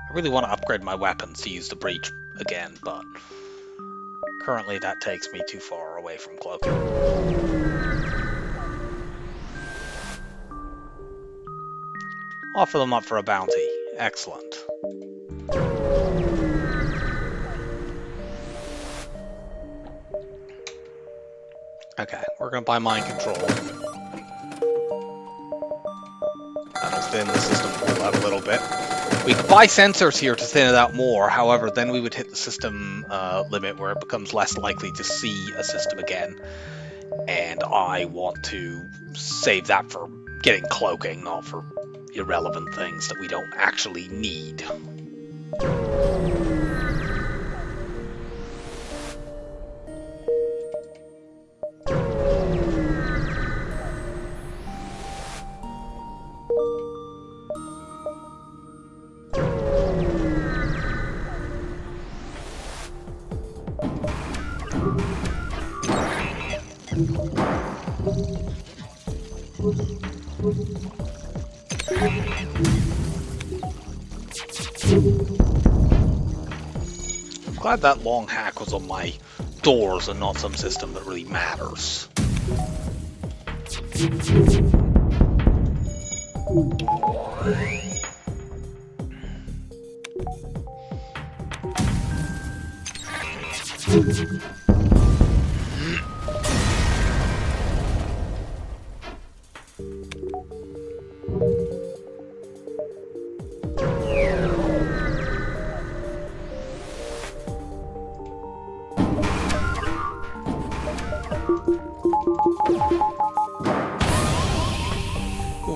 I really want to upgrade my weapons to use the breach again, but currently that takes me too far away from cloaking. Offer them up for a bounty. Excellent. Okay, we're going to buy mind control. That'll thin the system pool out a little bit. We could buy sensors here to thin it out more, however, then we would hit the system limit where it becomes less likely to see a system again. And I want to save that for getting cloaking, not for irrelevant things that we don't actually need. I'm glad that long hack was on my doors and not some system that really matters.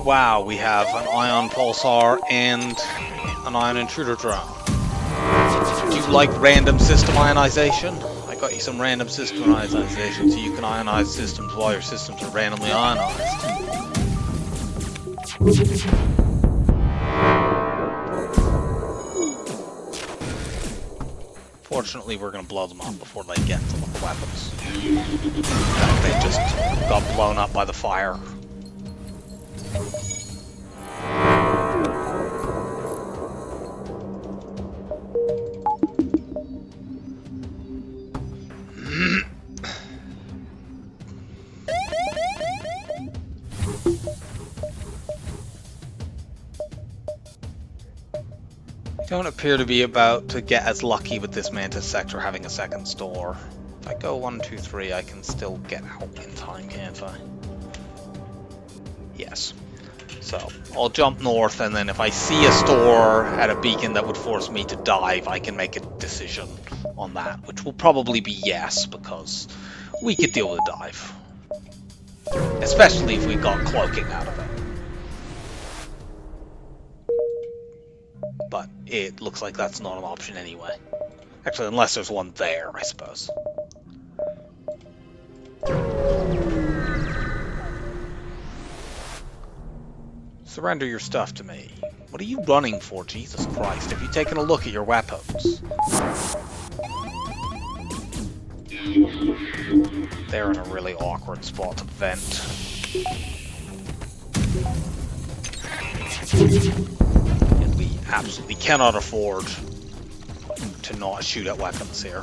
Wow, we have an ion pulsar and an ion intruder drone. Do you like random system ionization? I got you some random system ionization so you can ionize systems while your systems are randomly ionized. Fortunately, we're going to blow them up before they get to the weapons. They just got blown up by the fire. Don't appear to be about to get as lucky with this Mantis sector having a second store. If I go 1, 2, 3, I can still get out in time, can't I? Yes. So, I'll jump north, and then if I see a store at a beacon that would force me to dive, I can make a decision on that, which will probably be yes, because we could deal with a dive. Especially if we got cloaking out of it. But it looks like that's not an option anyway. Actually, unless there's one there, I suppose. Surrender your stuff to me. What are you running for, Jesus Christ? Have you taken a look at your weapons? They're in a really awkward spot to vent. And we absolutely cannot afford to not shoot at weapons here.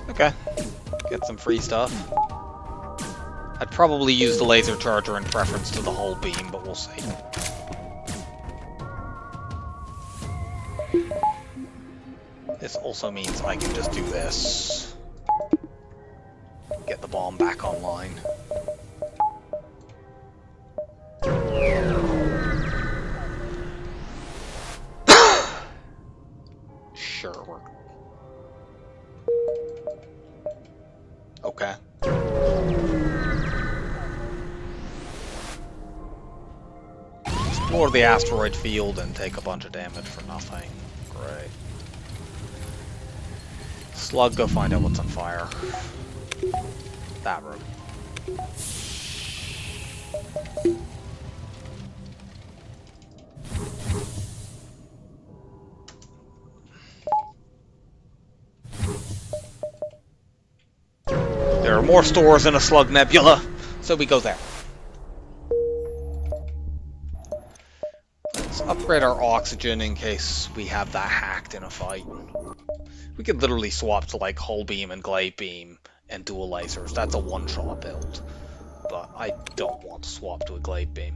Okay, get some free stuff. I'd probably use the laser charger in preference to the whole beam, but we'll see. This also means I can just do this. Get the bomb back online. Sure. Okay. Explore the asteroid field and take a bunch of damage for nothing. Great. Slug, go find out what's on fire. That room. There are more stores in a Slug Nebula, so we go there. Let's upgrade our oxygen in case we have that hacked in a fight. We could literally swap to like Hull Beam and Glaive Beam and dual lasers. That's a one-shot build. But I don't want to swap to a Glaive Beam.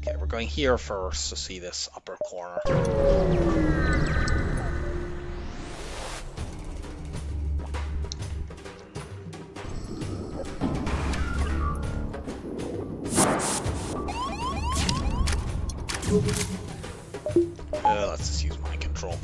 Okay, we're going here first to see this upper corner. Let's just use mind control.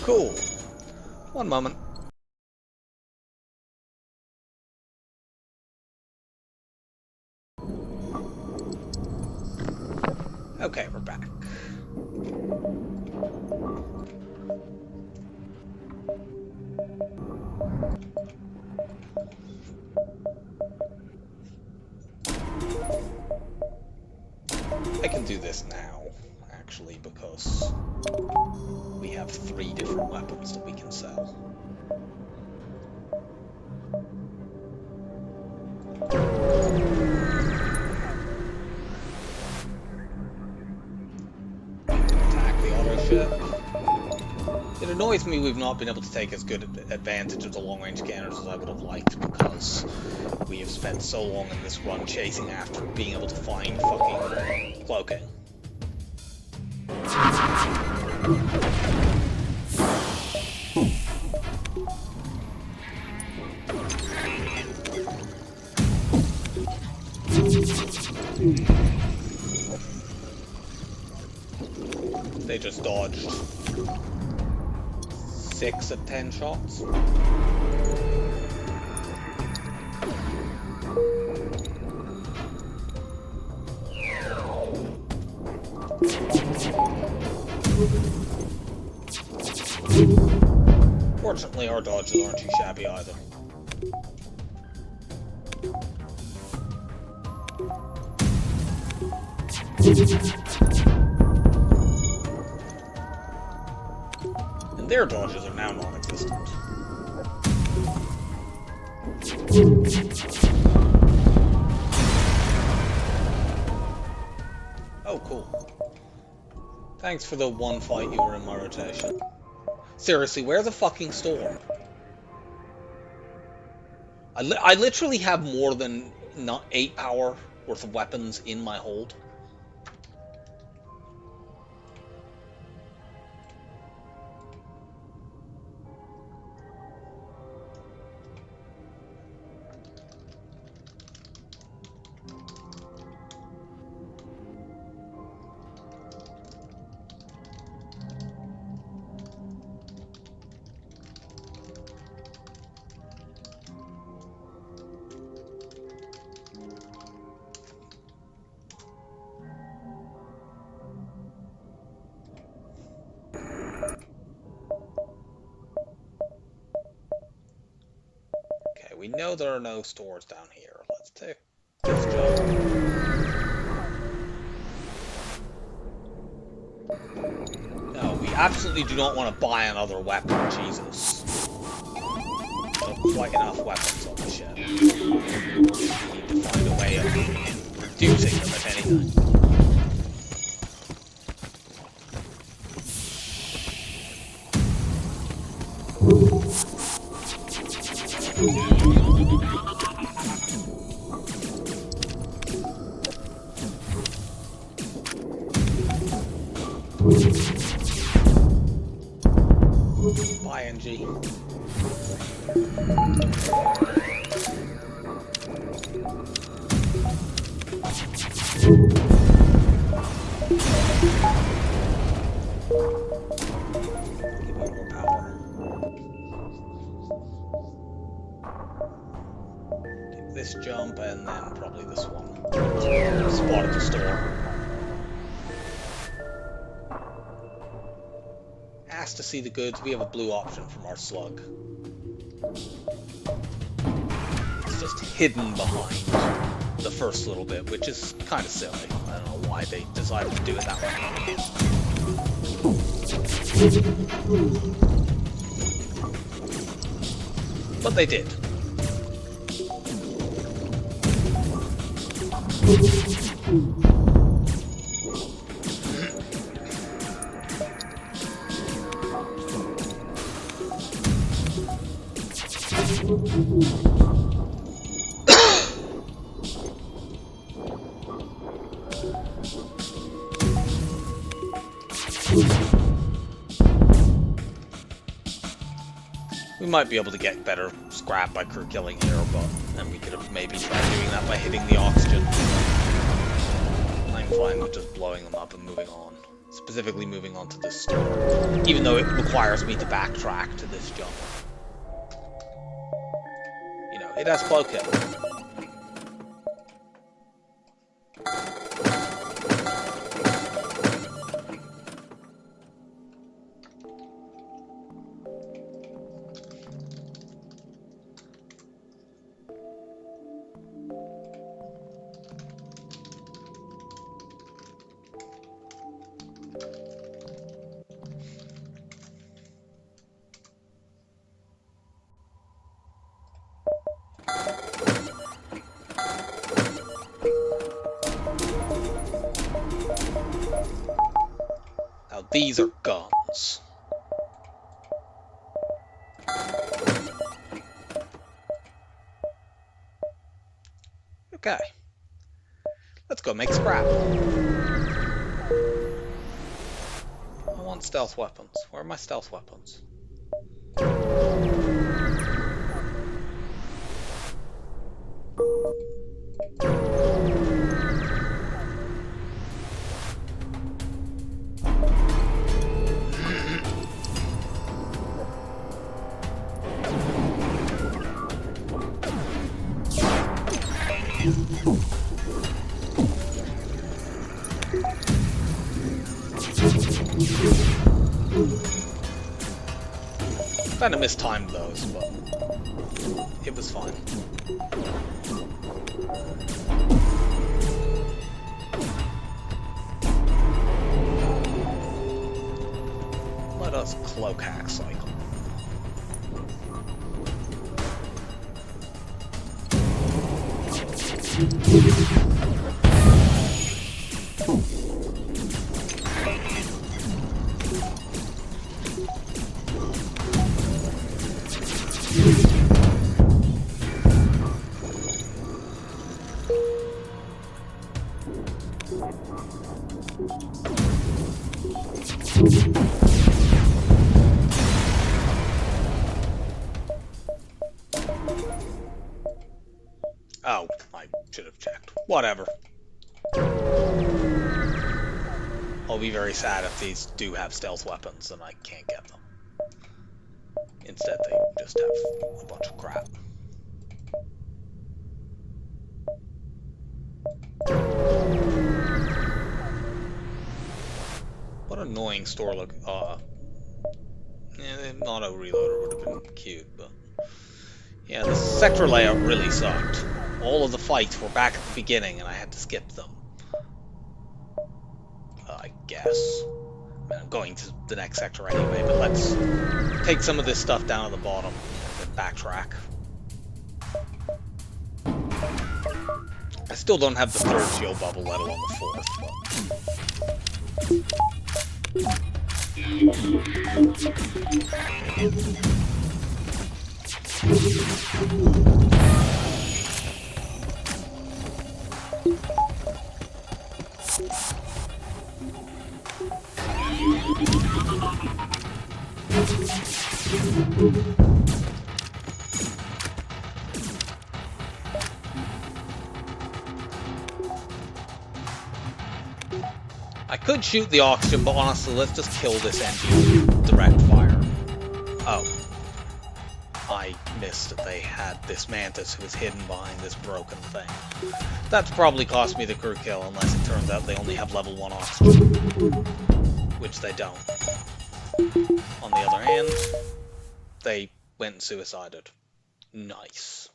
Cool. One moment. Okay, we're back. I can do this now, actually, because we have 3 different weapons that we can sell. Attack the auto ship. It annoys me we've not been able to take as good advantage of the long-range cannons as I would have liked, because we have spent so long in this run chasing after being able to find fucking cloaking. They just dodged 6 of 10 shots. Fortunately, our dodges aren't too shabby either. And their dodges are now non-existent. Oh, cool. Thanks for the one fight you were in my rotation. Seriously, where's the fucking storm? I literally have more than 8 power worth of weapons in my hold. know there are no stores down here. Let's take this jump. No, we absolutely do not want to buy another weapon, Jesus. There's quite enough weapons on the ship. We need to find a way of reducing them, if anything. Bye, NG. Give me more power. Take this jump and then probably this one. Spot at the store. Ask to see the goods. We have a blue option from our slug. It's just hidden behind the first little bit, which is kind of silly. I don't know why they decided to do it that way. But they did. We might be able to get better scrap by crew killing here, but then we could have maybe tried doing that by hitting the oxygen. I'm fine with just blowing them up and moving on. Specifically moving on to this store, even though it requires me to backtrack to this jump. You know, it has cloak hit. Now these are guns. Okay. Let's go make scrap. I want stealth weapons. Where are my stealth weapons? Kind of mistimed those, but it was fine. Let us cloak hack cycle. Oh, I should have checked. Whatever. I'll be very sad if these do have stealth weapons and I can't get them. Instead, they just have a bunch of crap. What annoying store look. An auto reloader would have been cute, but Yeah, the sector layout really sucked. All of the fights were back at the beginning, and I had to skip them. I guess. I'm going to the next sector anyway, but let's take some of this stuff down at the bottom and then backtrack. I still don't have the third shield bubble, let alone the fourth, I could shoot the oxygen, but honestly, let's just kill this engine with direct fire. Oh. I missed that they had this mantis who was hidden behind this broken thing. That's probably cost me the crew kill, unless it turns out they only have level 1 oxygen. Which they don't. On the other hand, they went and suicided. Nice.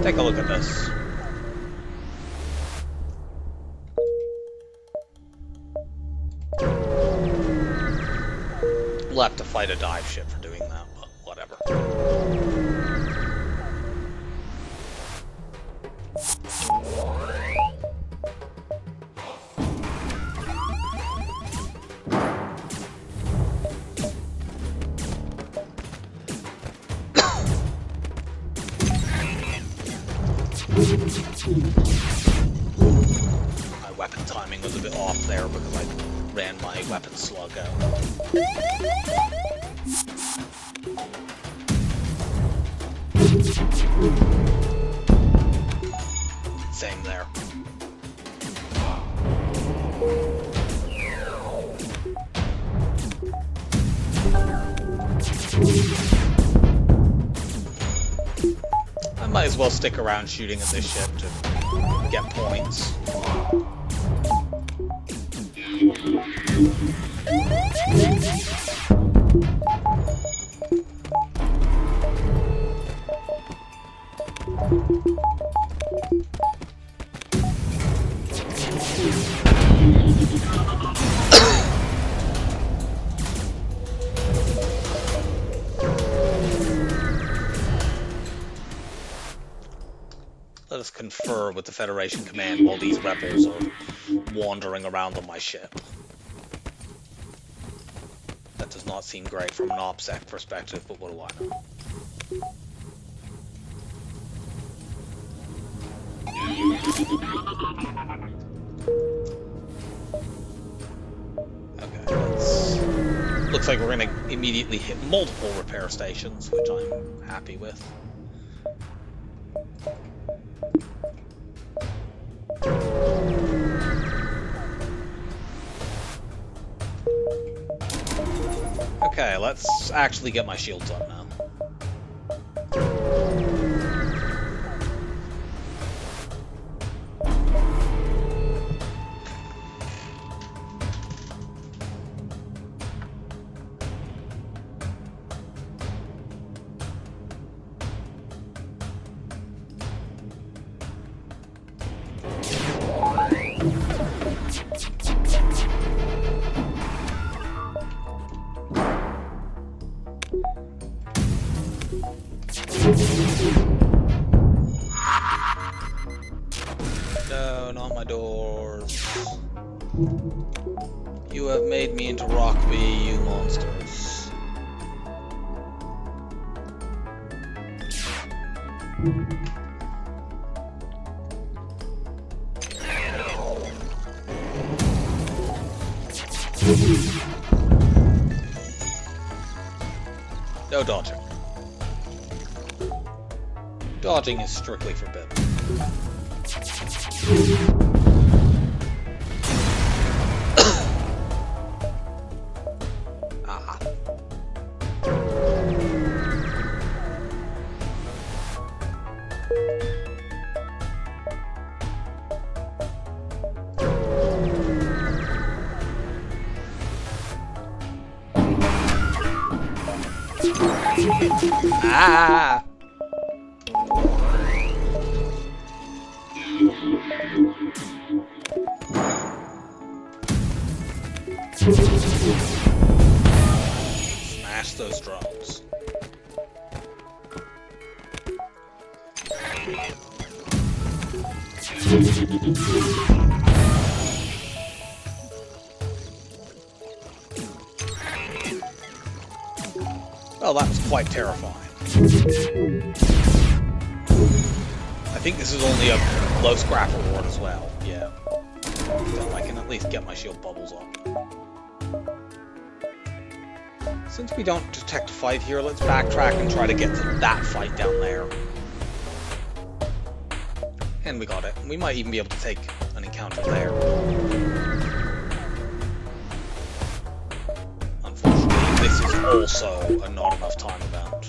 Take a look at this. We'll have to fight a dive ship for doing that, but whatever. My weapon timing was a bit off there because I ran my weapon slug out. Same there. I might as well stick around shooting at this ship to get points. Let us confer with the Federation Command while these rebels are wandering around on my ship. That does not seem great from an OPSEC perspective, but what do I know? Okay, looks like we're going to immediately hit multiple repair stations, which I'm happy with. Okay, let's actually get my shields up now. No, not my doors. You have made me into Rockby, you monsters. No dodging. Dodging is strictly forbidden. Ah. Ah! Smash those drones. Well, that was quite terrifying. I think this is only a low scrap reward as well. Yeah. So I can at least get my shield bubbles up. Since we don't detect a fight here, let's backtrack and try to get to that fight down there. And we got it. We might even be able to take an encounter there. Unfortunately, this is also a not enough time event.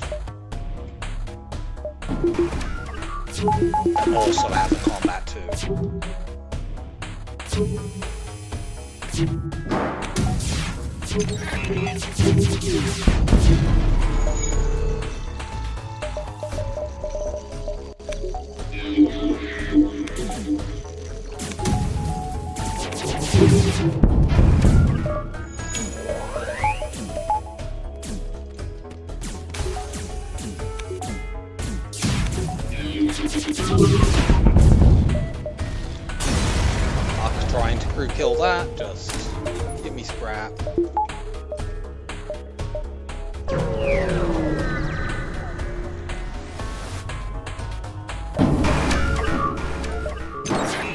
Also has a combat too. Not trying to crew kill that, just give me scrap.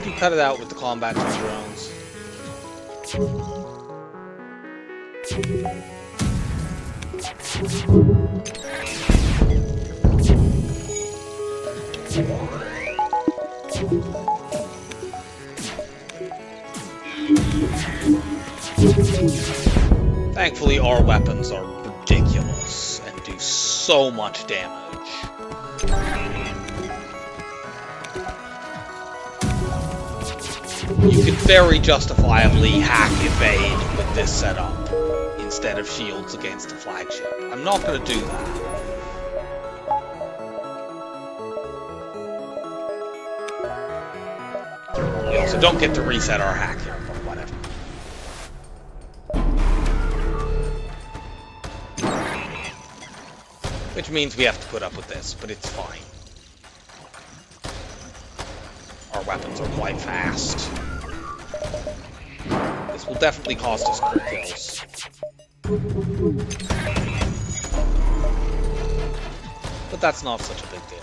You cut it out with the combat to drones. Thankfully, our weapons are ridiculous and do so much damage. You could very justifiably hack evade with this setup instead of shields against the flagship. I'm not going to do that. We also don't get to reset our hack here, but whatever. Which means we have to put up with this, but it's fine. Our weapons are quite fast. This will definitely cost us crew kills. But that's not such a big deal.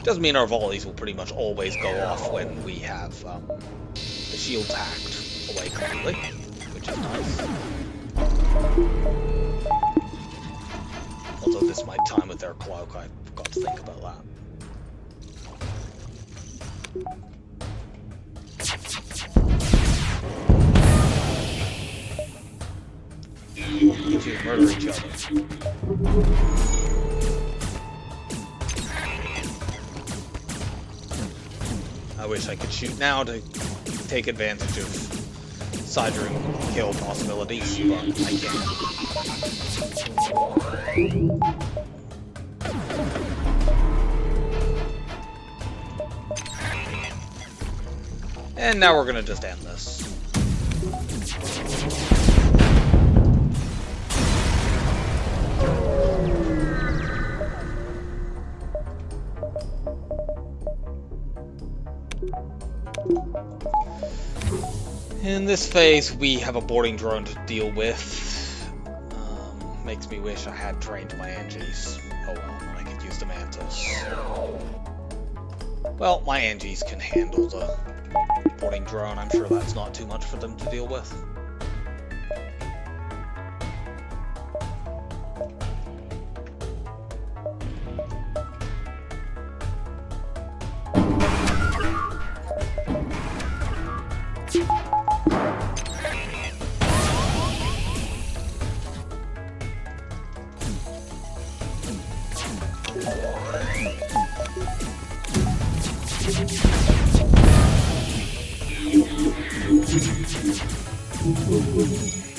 Doesn't mean our volleys will pretty much always go off when we have the shields hacked away completely, which is nice. Although this might time with their cloak, I forgot to think about that. You two murder each other. I wish I could shoot now to take advantage of sidering kill possibilities, but I can't. And now we're gonna just end this. In this phase, we have a boarding drone to deal with. Makes me wish I had trained my Angies. Oh well, then I could use the Mantis. Well, my Angies can handle the boarding drone. I'm sure that's not too much for them to deal with. You Are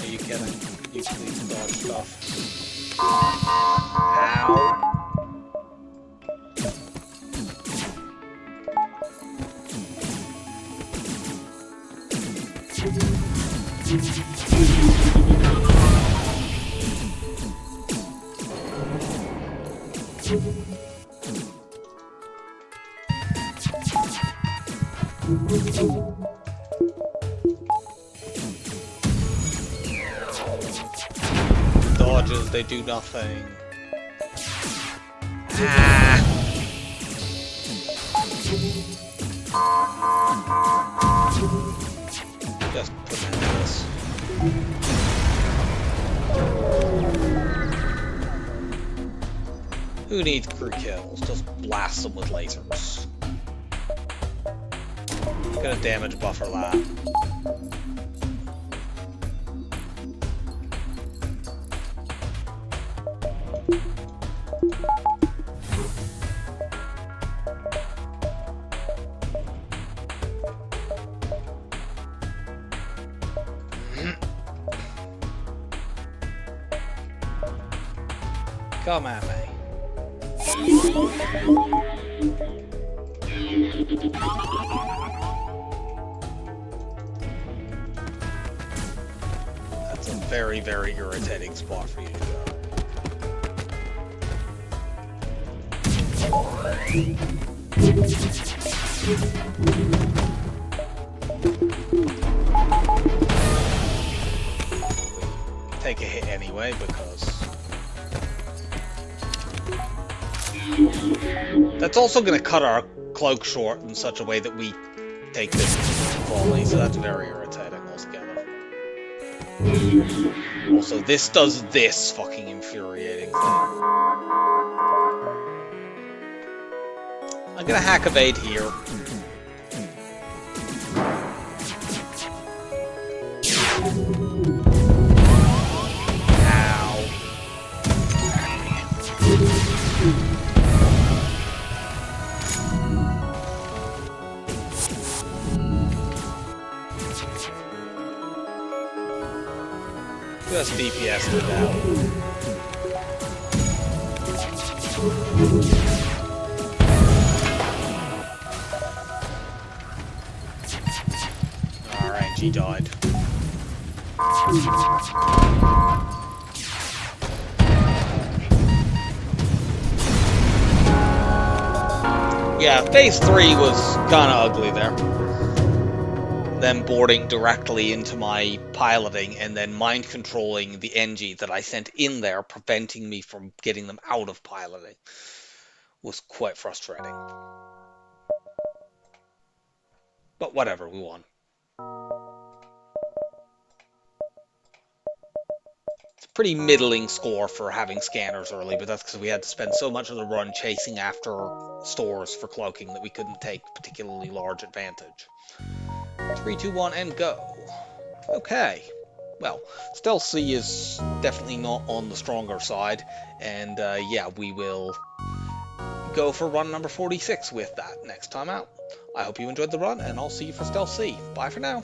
you kidding? You please dodge stuff. Ow. Dodges, they do nothing. Ah. Just put that in this. Who needs crew kills? Just blast them with lasers. Gonna damage buffer that. Come at me. That's a very, very irritating spot for you to go. Take a hit anyway because that's also going to cut our cloak short in such a way that we take this volley, so that's very irritating altogether. Also, this does this fucking infuriating thing. I'm going to hack evade here. Just DPS it out. Alright, she died. Yeah, phase 3 was kinda ugly there. Them boarding directly into my piloting and then mind controlling the NG that I sent in there, preventing me from getting them out of piloting, was quite frustrating. But whatever, we won. It's a pretty middling score for having scanners early, but that's because we had to spend so much of the run chasing after stores for cloaking that we couldn't take particularly large advantage. 3, 2, 1, and go. Okay. Well, Stealth C is definitely not on the stronger side, and yeah, we will go for run number 46 with that next time out. I hope you enjoyed the run, and I'll see you for Stealth C. Bye for now.